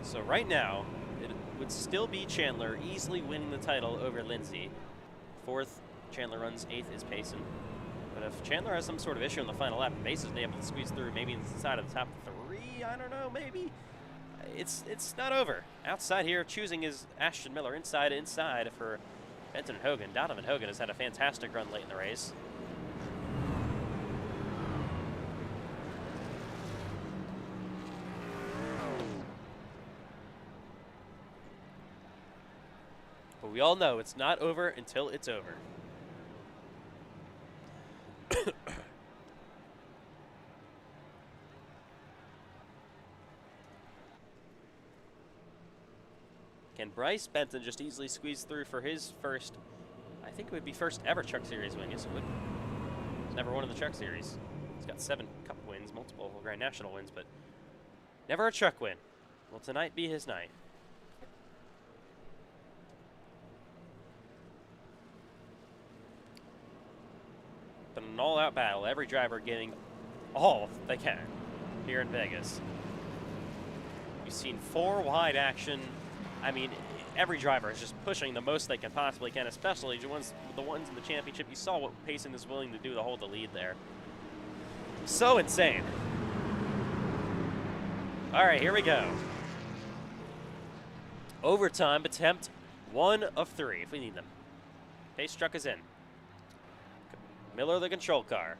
So right now, it would still be Chandler easily winning the title over Lindsay. 4th, Chandler runs. 8th is Payson. But if Chandler has some sort of issue in the final lap and Payson's able to squeeze through maybe inside of the top 3, I don't know, maybe. It's not over. Outside here, choosing is Ashton Miller. Inside for Benton and Hogan. Donovan Hogan has had a fantastic run late in the race. But we all know it's not over until it's over. Can Bryce Benton just easily squeeze through for his first, I think it would be first ever Truck Series win? Yes, it would. He's never won in the Truck Series. He's got 7 Cup wins, multiple Grand National wins, but never a Truck win. Will tonight be his night? Been an all-out battle. Every driver giving all they can here in Vegas. You've seen 4 wide action. I mean, every driver is just pushing the most they can possibly can, especially the ones in the championship. You saw what Payson is willing to do to hold the lead there. So insane. All right, here we go. Overtime attempt 1 of 3 if we need them. Pace truck is in. Miller, the control car.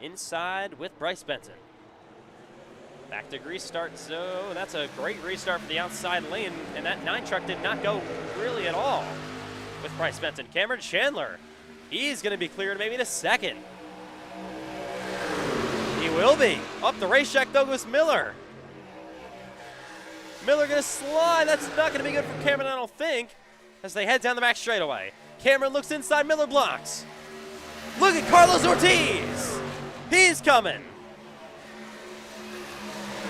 Inside with Bryce Benton. Back to restart, so that's a great restart for the outside lane, and that 9 truck did not go really at all with Bryce Benton. Cameron Chandler, he's going to be cleared maybe in a second. He will be. Up the racetrack, though, goes Miller. Miller going to slide. That's not going to be good for Cameron, I don't think, as they head down the back straightaway. Cameron looks inside, Miller blocks. Look at Carlos Ortiz. He's coming.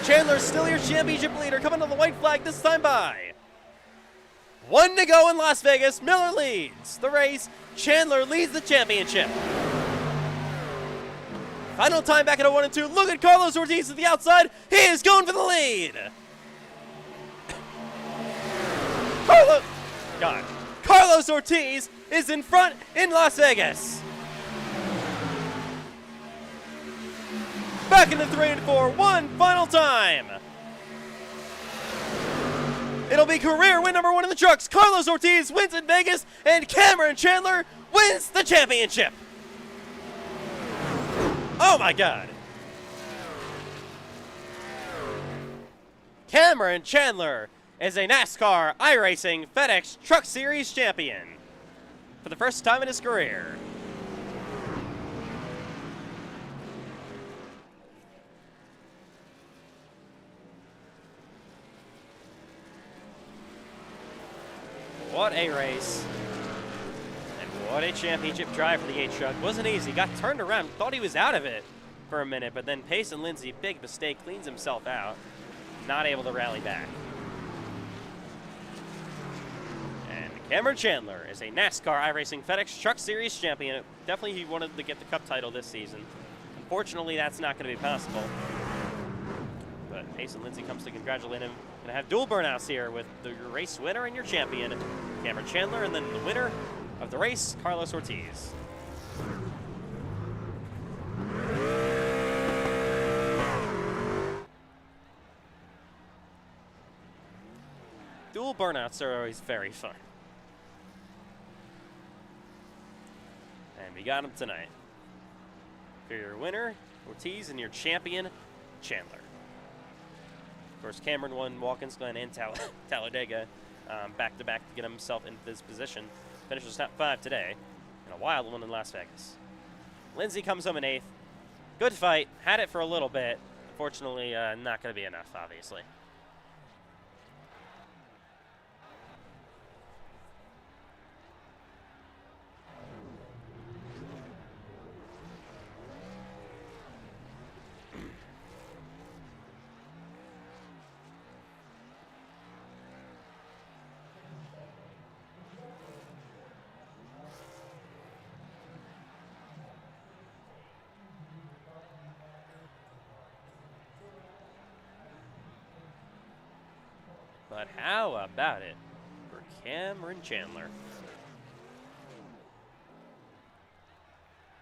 Chandler still your championship leader, coming to the white flag this time by. 1 to go in Las Vegas. Miller leads the race. Chandler leads the championship. Final time back at a 1 and 2. Look at Carlos Ortiz at the outside. He is going for the lead. Carlos Ortiz is in front in Las Vegas. Back into 3 and 4, 1 final time. It'll be career win number 1 in the trucks. Carlos Ortiz wins in Vegas, and Cameron Chandler wins the championship. Oh my God. Cameron Chandler is a NASCAR iRacing FedEx Truck Series champion for the first time in his career. What a race, and what a championship drive for the 8 truck. Wasn't easy, got turned around, thought he was out of it for a minute, but then Payson Lindsay, big mistake, cleans himself out, not able to rally back. And Cameron Chandler is a NASCAR iRacing FedEx Truck Series champion. Definitely he wanted to get the Cup title this season. Unfortunately, that's not going to be possible. But Payson Lindsay comes to congratulate him. Going to have dual burnouts here with the race winner and your champion, Cameron Chandler, and then the winner of the race, Carlos Ortiz. Dual burnouts are always very fun. And we got him tonight. For your winner, Ortiz, and your champion, Chandler. Of course, Cameron won Watkins Glen and Talladega back-to-back to get himself into this position. Finishes top 5 today, and a wild one in Las Vegas. Lindsay comes home in 8th. Good fight. Had it for a little bit. Unfortunately, not going to be enough, obviously. But how about it for Cameron Chandler?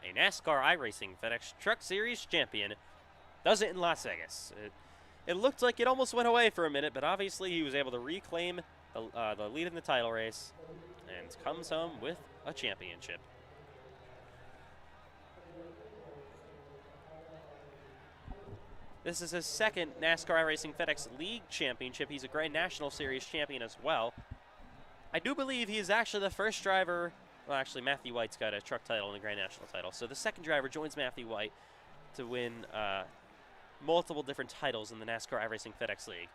A NASCAR iRacing FedEx Truck Series champion does it in Las Vegas. It looked like it almost went away for a minute, but obviously he was able to reclaim the lead in the title race and comes home with a championship. This is his second NASCAR iRacing FedEx League Championship. He's a Grand National Series champion as well. I do believe he is actually the first driver. Well, actually, Matthew White's got a truck title and a Grand National title. So the second driver joins Matthew White to win multiple different titles in the NASCAR iRacing FedEx League.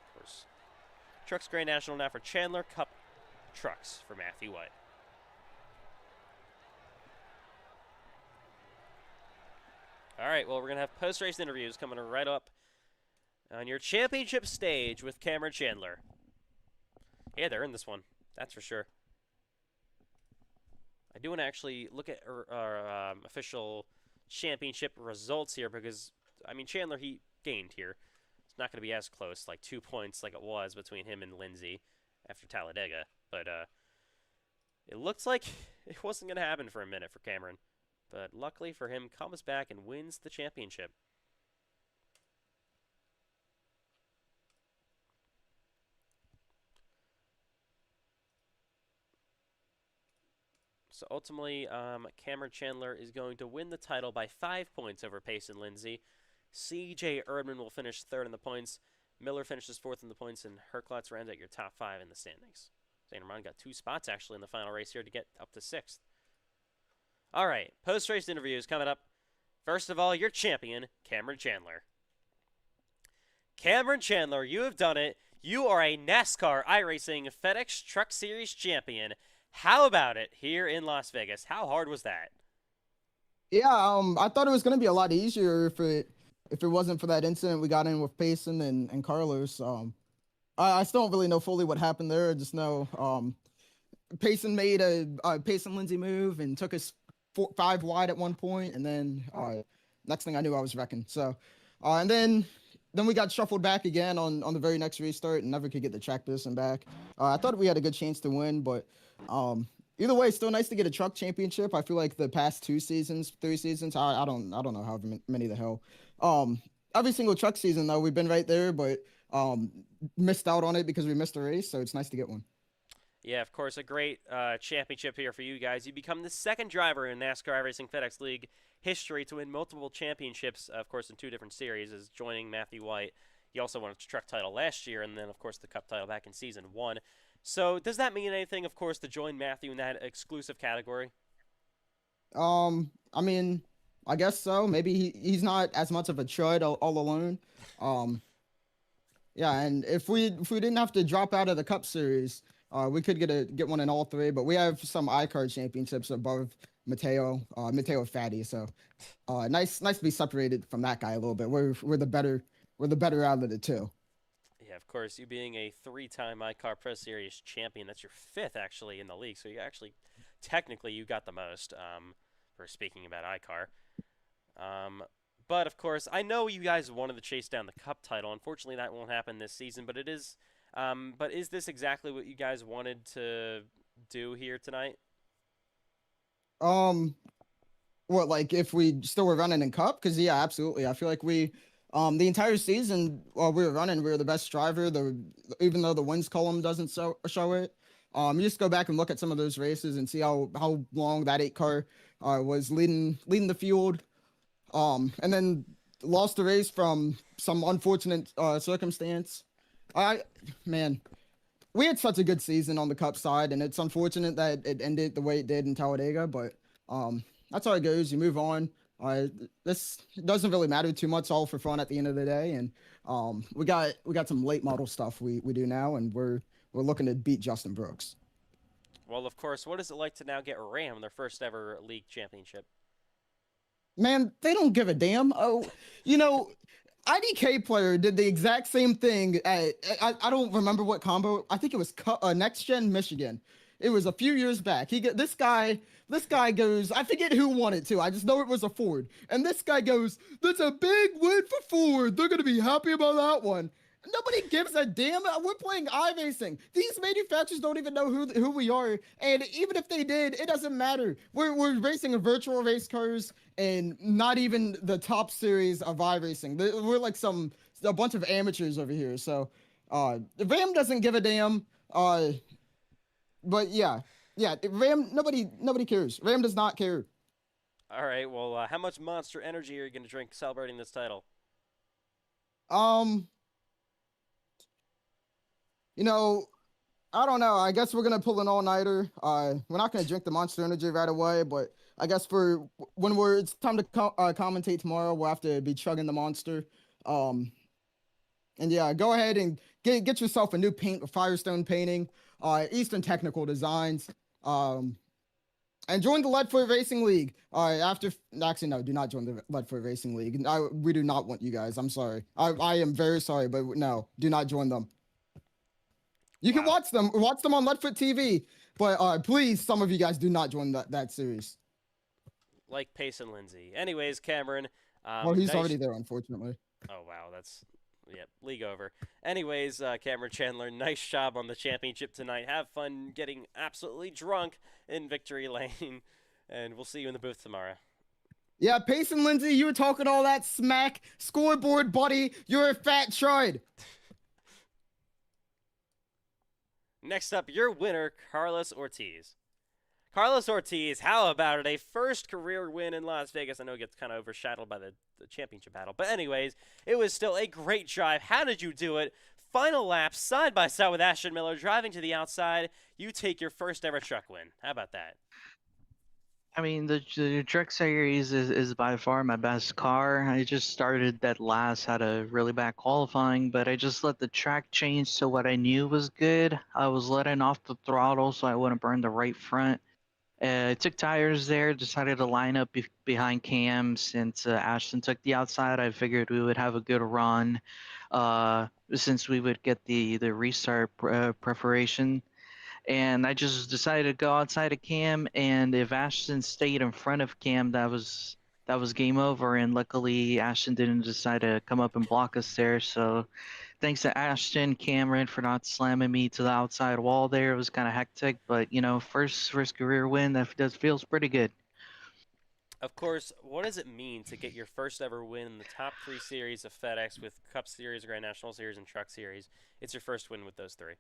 Of course, Trucks Grand National now for Chandler, Cup Trucks for Matthew White. All right, well, we're going to have post-race interviews coming right up on your championship stage with Cameron Chandler. Yeah, they're in this one. That's for sure. I do want to actually look at our official championship results here because, I mean, Chandler, he gained here. It's not going to be as close, like 2 points like it was between him and Lindsay after Talladega. But it looks like it wasn't going to happen for a minute for Cameron. But luckily for him, comes back and wins the championship. So ultimately, Cameron Chandler is going to win the title by 5 points over Payson Lindsay. C.J. Erdman will finish third in the points. Miller finishes fourth in the points, and Herklotz rounds out your top 5 in the standings. St. Armand got 2 spots actually in the final race here to get up to 6th. All right, post-race interviews coming up. First of all, your champion, Cameron Chandler. Cameron Chandler, you have done it. You are a NASCAR iRacing FedEx Truck Series champion. How about it here in Las Vegas? How hard was that? Yeah, I thought it was going to be a lot easier if it wasn't for that incident we got in with Payson and Carlos. I still don't really know fully what happened there. I just know Payson made a Payson Lindsay move and took us 5 wide at one point, and then next thing I knew, I was wrecking. So, and then we got shuffled back again on the very next restart and never could get the track position back. I thought we had a good chance to win, but either way, still nice to get a truck championship. I feel like the past 3 seasons, I don't know how many the hell. Every single truck season though, we've been right there, but missed out on it because we missed a race. So it's nice to get one. Yeah, of course, a great championship here for you guys. You become the second driver in NASCAR iRacing FedEx League history to win multiple championships, of course, in 2 different series, as joining Matthew White. He also won a truck title last year, and then, of course, the Cup title back in Season 1. So does that mean anything, of course, to join Matthew in that exclusive category? I mean, I guess so. Maybe he's not as much of a chud all alone. Yeah, and if we didn't have to drop out of the Cup Series, we could get one in all 3, but we have some iCard championships above Mateo Fatty. So nice to be separated from that guy a little bit. We're the better out of the 2. Yeah, of course, you being a 3-time iCar Pro Series champion, that's your 5th actually in the league. So you actually technically you got the most for speaking about iCar. But of course, I know you guys wanted to chase down the Cup title. Unfortunately, that won't happen this season, but it is. But is this exactly what you guys wanted to do here tonight? What, like if we still were running in Cup? Because yeah, absolutely. I feel like we, the entire season while we were running, we were the best driver. Even though the wins column doesn't show it, you just go back and look at some of those races and see how long that 8 car was leading the field, and then lost the race from some unfortunate circumstance. Man, we had such a good season on the Cup side, and it's unfortunate that it ended the way it did in Talladega, but that's how it goes. You move on. This doesn't really matter too much, all for fun at the end of the day, and we got some late model stuff we do now, and we're looking to beat Justin Brooks. Well, of course, what is it like to now get Ram their first ever league championship? Man, they don't give a damn. Oh, IDK player did the exact same thing. I don't remember what combo. I think it was Next Gen Michigan. It was a few years back. This guy goes, I forget who won it too. I just know it was a Ford. And this guy goes, that's a big win for Ford. They're going to be happy about that one. Nobody gives a damn. We're playing iRacing. These manufacturers don't even know who we are, and even if they did, it doesn't matter. We're racing a virtual race cars and not even the top series of iRacing. We're like a bunch of amateurs over here. So, Ram doesn't give a damn. But yeah, Ram. Nobody cares. Ram does not care. All right. Well, how much Monster Energy are you going to drink celebrating this title? Um, you know, I don't know. I guess we're gonna pull an all-nighter. We're not gonna drink the Monster Energy right away, but I guess for when it's time to commentate tomorrow, we'll have to be chugging the Monster. Um, and yeah, go ahead and get yourself a new paint, Firestone painting, Eastern Technical Designs. Um, and join the Leadfoot Racing League. Actually, no, do not join the Leadfoot Racing League. We do not want you guys. I'm sorry. I am very sorry, but no, do not join them. You can Wow. watch them on Leadfoot TV, but please, some of you guys do not join that series. Like Pace and Lindsay. Anyways, Cameron, Well, he's nice. already there, unfortunately. Oh wow, that's league over. Anyways, Cameron Chandler, nice job on the championship tonight. Have fun getting absolutely drunk in victory lane, and we'll see you in the booth tomorrow. Yeah, Pace and Lindsay, you were talking all that smack. Scoreboard, buddy. You're a fat chud. Next up, your winner, Carlos Ortiz. Carlos Ortiz, how about it? A first career win in Las Vegas. I know it gets kind of overshadowed by the championship battle. But, anyways, it was still a great drive. How did you do it? Final lap, side by side with Ashton Miller, driving to the outside. You take your first ever truck win. How about that? I mean, the truck series is by far my best car. I just started that last, had a really bad qualifying, but I just let the track change to what I knew was good. I was letting off the throttle so I wouldn't burn the right front. I took tires there, decided to line up behind Cam since Ashton took the outside. I figured we would have a good run since we would get the restart preparation. And I just decided to go outside of Cam, and if Ashton stayed in front of Cam, that was game over. And luckily, Ashton didn't decide to come up and block us there. So thanks to Ashton, Cameron for not slamming me to the outside wall there. It was kind of hectic, but first career win that feels pretty good. Of course, what does it mean to get your first ever win in the top three series of FedEx with Cup Series, Grand National Series, and Truck Series? It's your first win with those three.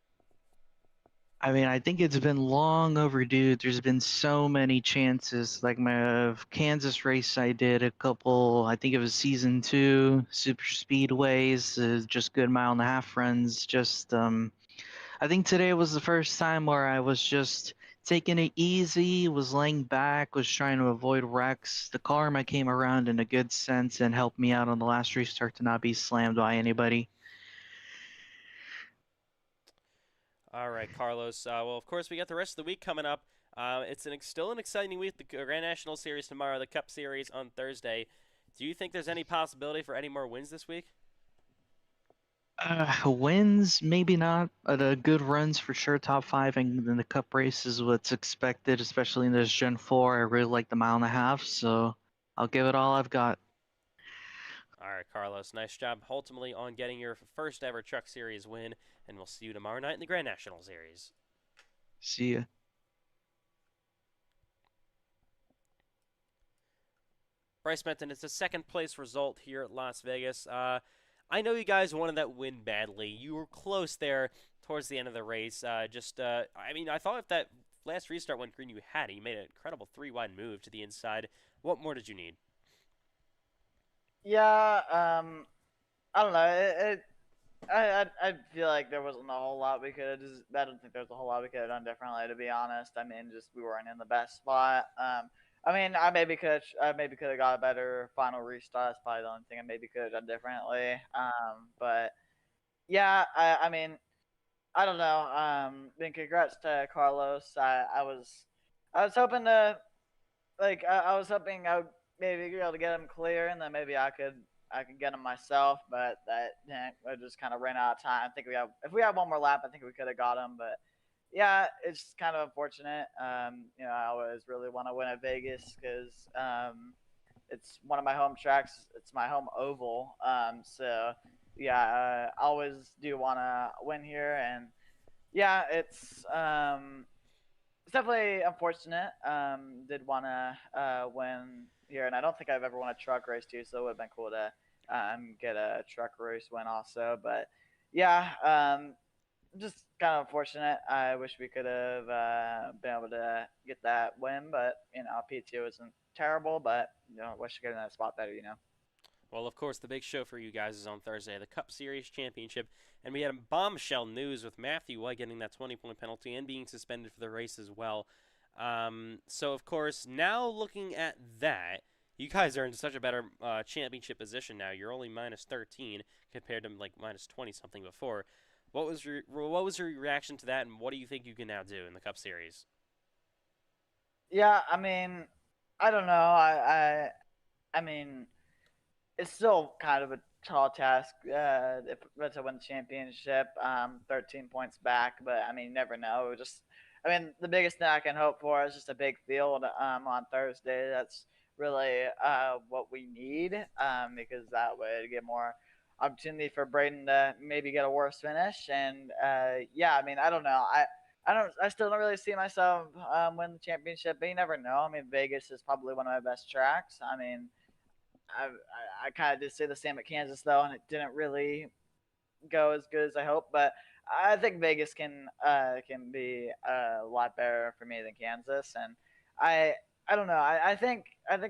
I mean, I think it's been long overdue. There's been so many chances. Like my Kansas race, I did a couple. I think it was season 2 super speedways, just good mile and a half runs. I think today was the first time where I was just taking it easy, was laying back, was trying to avoid wrecks. The karma came around in a good sense and helped me out on the last restart to not be slammed by anybody. All right, Carlos. Well, of course, we got the rest of the week coming up. It's still an exciting week. The Grand National Series tomorrow, the Cup Series on Thursday. Do you think there's any possibility for any more wins this week? Wins, maybe not. The good runs for sure. Top five and then the cup race is what's expected, especially in this Gen 4. I really like the mile and a half, so I'll give it all I've got. All right, Carlos. Nice job ultimately on getting your first ever Truck Series win, and we'll see you tomorrow night in the Grand National Series. See ya. Bryce Benton, it's a second place result here at Las Vegas. I know you guys wanted that win badly. You were close there towards the end of the race. I mean, I thought if that last restart went green, you had it. You made an incredible three-wide move to the inside. What more did you need? Yeah, I don't know. I feel like there wasn't a whole lot we could. I don't think there was a whole lot we could have done differently, to be honest. I mean, just we weren't in the best spot. I mean, I maybe could have got a better final restart. That's probably the only thing I maybe could have done differently. But yeah, I mean, I don't know. Then congrats to Carlos. I was hoping to I was hoping I would maybe be able to get him clear, and then maybe I could get him myself, but I just kind of ran out of time. I think if we had one more lap, I think we could have got him, but yeah, it's kind of unfortunate. I always really want to win at Vegas because it's one of my home tracks. It's my home oval. So yeah, always do want to win here, and yeah, it's definitely unfortunate. Did want to win here, and I don't think I've ever won a truck race too, so it would have been cool to get a truck race win also. But yeah, just kind of unfortunate. I wish we could have been able to get that win, but P2 isn't terrible, but wish to get in that spot better. Well, of course, the big show for you guys is on Thursday, the Cup Series Championship, and we had bombshell news with Matthew White getting that 20-point penalty and being suspended for the race as well. So, of course, now looking at that, you guys are in such a better championship position now. You're only minus 13 compared to like minus 20 something before. What was your reaction to that, and what do you think you can now do in the Cup Series? Yeah, I mean, I don't know. I mean, it's still kind of a tall task if to win the championship. 13 points back, but I mean, you never know. I mean, the biggest thing I can hope for is just a big field on Thursday. That's really what we need because that would get more opportunity for Braden to maybe get a worse finish. And yeah, I mean, I don't know. I still don't really see myself win the championship, but you never know. I mean, Vegas is probably one of my best tracks. I mean, I kind of did say the same at Kansas though, and it didn't really go as good as I hoped. But I think Vegas can be a lot better for me than Kansas, and I I don't know. I think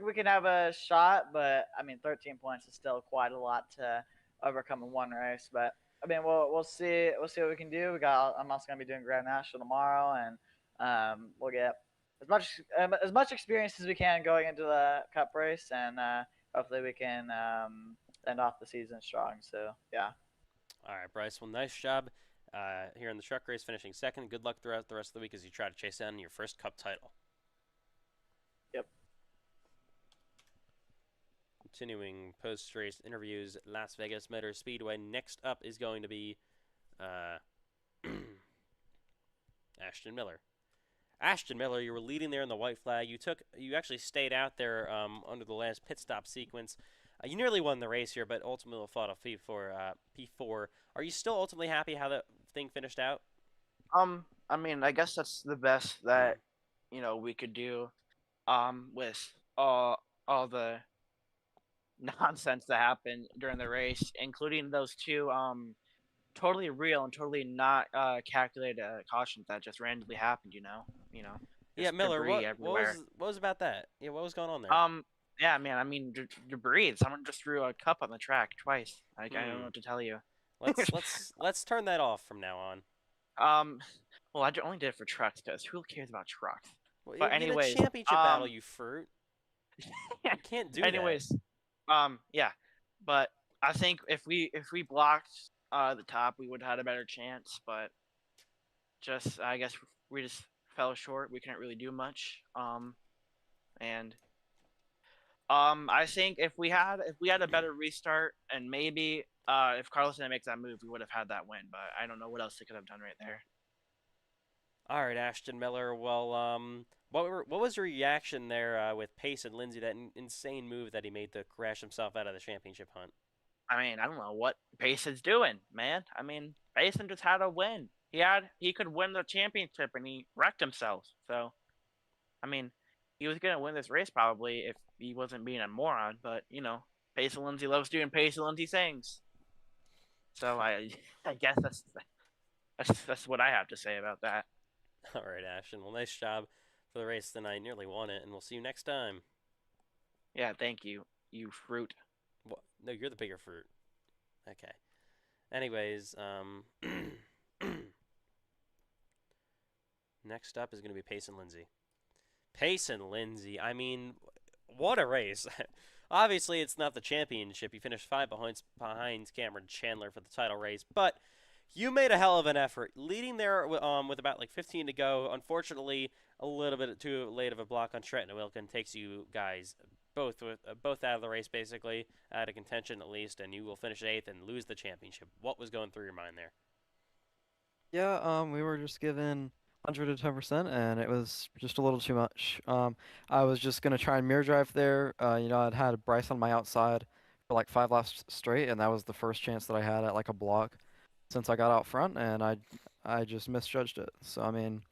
we can have a shot, but I mean, 13 points is still quite a lot to overcome in one race. But I mean, we'll see what we can do. I'm also gonna be doing Grand National tomorrow, and we'll get as much experience as we can going into the Cup race, and hopefully we can end off the season strong. So yeah. All right, Bryce. Well, nice job here in the truck race, finishing second. Good luck throughout the rest of the week as you try to chase down your first Cup title. Yep. Continuing post-race interviews at Las Vegas Motor Speedway. Next up is going to be Ashton Miller. Ashton Miller, you were leading there in the white flag. You actually stayed out there under the last pit stop sequence. You nearly won the race here, but ultimately fought a P4. P4. Are you still ultimately happy how the thing finished out? I mean, I guess that's the best that we could do. With all the nonsense that happened during the race, including those two totally real and totally not calculated cautions that just randomly happened. Yeah, Just Miller. debris What everywhere. was about that? Yeah, what was going on there? Yeah, man. I mean, debris. Someone just threw a cup on the track twice. Like, I don't know Hmm. what to tell you. Let's turn that off from now on. Well, I only did it for trucks because who cares about trucks? Well, But you had a anyways, championship battle, you fruit. You can't do that. anyways, yeah. But I think if we blocked the top, we would have had a better chance. But I guess we just fell short. We couldn't really do much. And I think if we had a better restart and maybe if Carlos didn't make that move, we would have had that win. But I don't know what else they could have done right there. All right, Ashton Miller. Well, what was your reaction there with Pace and Lindsay? That insane move that he made to crash himself out of the championship hunt. I mean, I don't know what Payson's doing, man. I mean, Payson just had a win. He could win the championship and he wrecked himself. So, I mean, he was gonna win this race probably if he wasn't being a moron. But Payson Lindsay loves doing Payson Lindsay things. So I guess that's what I have to say about that. All right, Ashton. Well, nice job for the race tonight. Nearly won it, and we'll see you next time. Yeah, thank you, you fruit. What? No, you're the bigger fruit. Okay. Anyways, next up is going to be Pace and Lindsay. Pace and Lindsay. I mean, what a race. Obviously, it's not the championship. You finished 5 behind Cameron Chandler for the title race, but you made a hell of an effort, leading there with about like 15 to go. Unfortunately, a little bit too late of a block on Trenton Wilkin takes you guys both out of the race, basically out of contention at least, and you will finish 8th and lose the championship. What was going through your mind there? Yeah, we were just given 110%, and it was just a little too much. I was just gonna try and mirror drive there. I'd had Bryce on my outside for like 5 laps straight, and that was the first chance that I had at like a block since I got out front, and I just misjudged it. So I mean,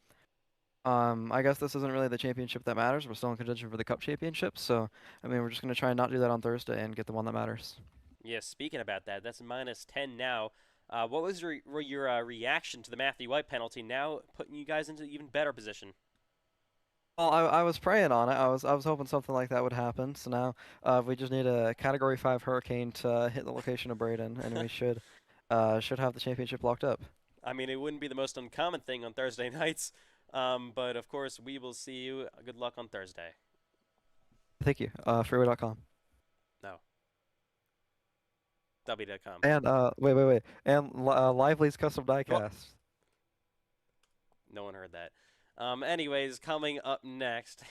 I guess this isn't really the championship that matters. We're still in contention for the Cup championship, so I mean, we're just gonna try and not do that on Thursday and get the one that matters. Yeah, speaking about that, that's -10 now. What was your reaction to the Matthew White penalty? Now putting you guys into even better position. Well, I was praying on it. I was hoping something like that would happen. So now we just need a Category 5 hurricane to hit the location of Braden, and we should have the championship locked up. I mean, it wouldn't be the most uncommon thing on Thursday nights, but of course we will see you. Good luck on Thursday. Thank you. Freeway.com. No. W.com. And wait. And Lively's custom diecast. No one heard that. Anyways, coming up next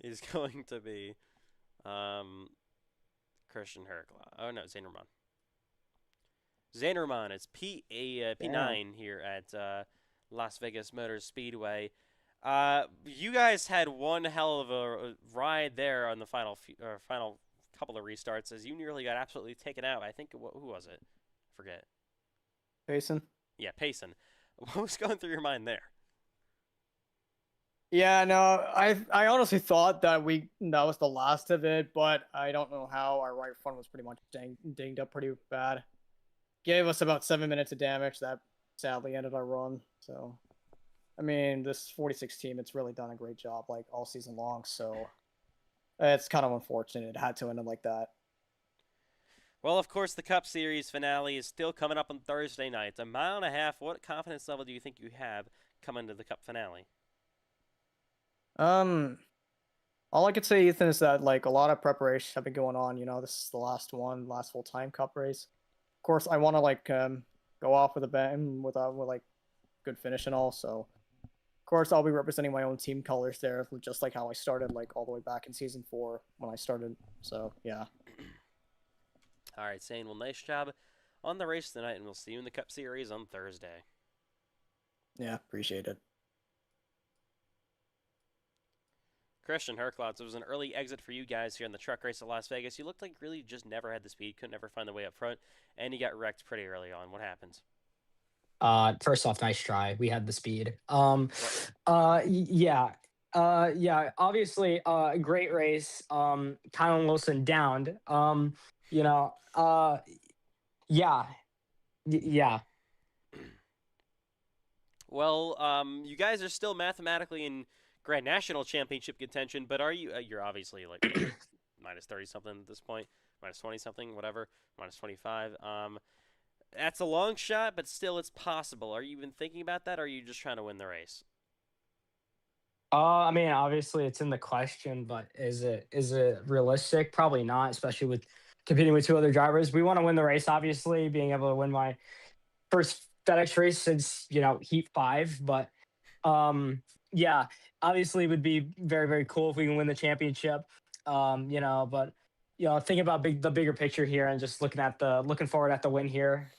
is going to be Christian Herkla. Oh no, Zane Roman. Zane Roman is P9 here at Las Vegas Motor Speedway. You guys had one hell of a ride there on the final couple of restarts, as you nearly got absolutely taken out. I think who was it? Forget. Payson? Yeah, Payson. What was going through your mind there? Yeah, no, I honestly thought that was the last of it, but I don't know how. Our right front was pretty much dinged up pretty bad. Gave us about 7 minutes of damage that sadly ended our run. So, I mean, this 46 team, it's really done a great job like all season long. So, it's kind of unfortunate it had to end up like that. Well, of course, the Cup Series finale is still coming up on Thursday night. A mile and a half. What confidence level do you think you have coming to the Cup finale? All I could say, Ethan, is that like a lot of preparations have been going on. You know, this is the last full-time Cup race. Of course, I want to like go off with a bang with like good finish and all. So, of course, I'll be representing my own team colors there, just like how I started, like all the way back in season 4 when I started. So yeah. All right, Zane. Well, nice job on the race tonight, and we'll see you in the Cup Series on Thursday. Yeah, appreciate it. Christian Herklotz, it was an early exit for you guys here in the truck race at Las Vegas. You looked like really just never had the speed, couldn't ever find the way up front, and you got wrecked pretty early on. What happened? First off, nice try. We had the speed. Yeah. Obviously, great race. Kylan Wilson downed. Yeah. Well, you guys are still mathematically in Grand National Championship contention, but are you? You're obviously like minus 30 something at this point, minus 20 something, whatever, minus 25. That's a long shot, but still, it's possible. Are you even thinking about that, or are you just trying to win the race? I mean, obviously, it's in the question, but is it realistic? Probably not, especially with competing with 2 other drivers. We want to win the race, obviously, being able to win my first FedEx race since Heat 5, but yeah, obviously it would be very, very cool if we can win the championship. But thinking about the bigger picture here and just looking forward at the win here.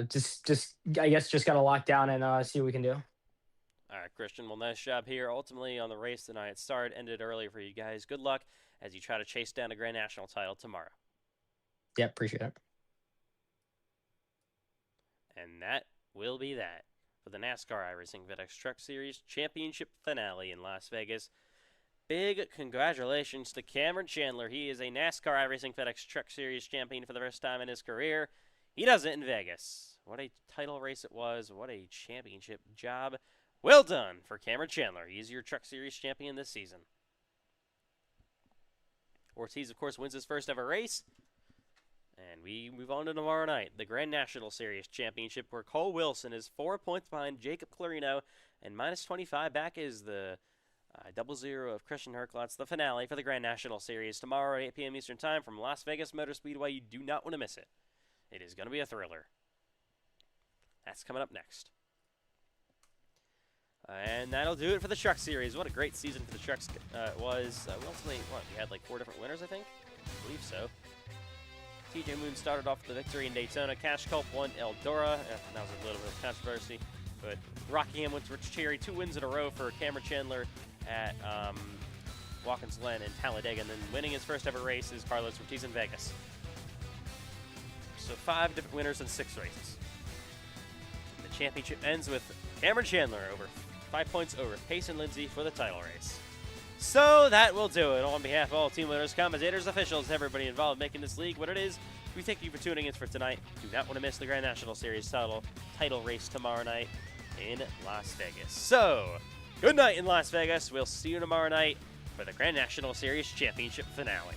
Just I guess just gotta lock down and see what we can do. All right, Christian. Well, nice job here. Ultimately, on the race tonight, it started, ended early for you guys. Good luck as you try to chase down a Grand National title tomorrow. Yeah, appreciate it. And that will be that for the NASCAR iRacing FedEx Truck Series Championship finale in Las Vegas. Big congratulations to Cameron Chandler. He is a NASCAR iRacing FedEx Truck Series champion for the first time in his career. He does it in Vegas. What a title race it was. What a championship job. Well done for Cameron Chandler. He is your Truck Series champion this season. Ortiz, of course, wins his first ever race. And we move on to tomorrow night, the Grand National Series Championship, where Cole Wilson is 4 points behind Jacob Clarino, and minus 25 back is the 0-0 of Christian Herklotz, the finale for the Grand National Series tomorrow at 8 p.m. Eastern Time from Las Vegas Motor Speedway. You do not want to miss it. It is going to be a thriller. That's coming up next. And that'll do it for the Truck Series. What a great season for the Trucks was. Ultimately, we had like 4 different winners, I think? I believe so. TJ Moon started off with the victory in Daytona. Cash Culp won Eldora. That was a little bit of controversy. But Rockingham went to Rich Cherry. 2 wins in a row for Cameron Chandler at Watkins Glen, and Talladega. And then winning his first ever race is Carlos Ortiz in Vegas. So 5 different winners in 6 races. And the championship ends with Cameron Chandler over 5 points over Payson Lindsay for the title race. So that will do it. On behalf of all team winners, commentators, officials, everybody involved making this league what it is, we thank you for tuning in for tonight. Do not want to miss the Grand National Series title race tomorrow night in Las Vegas. So, good night in Las Vegas. We'll see you tomorrow night for the Grand National Series Championship finale.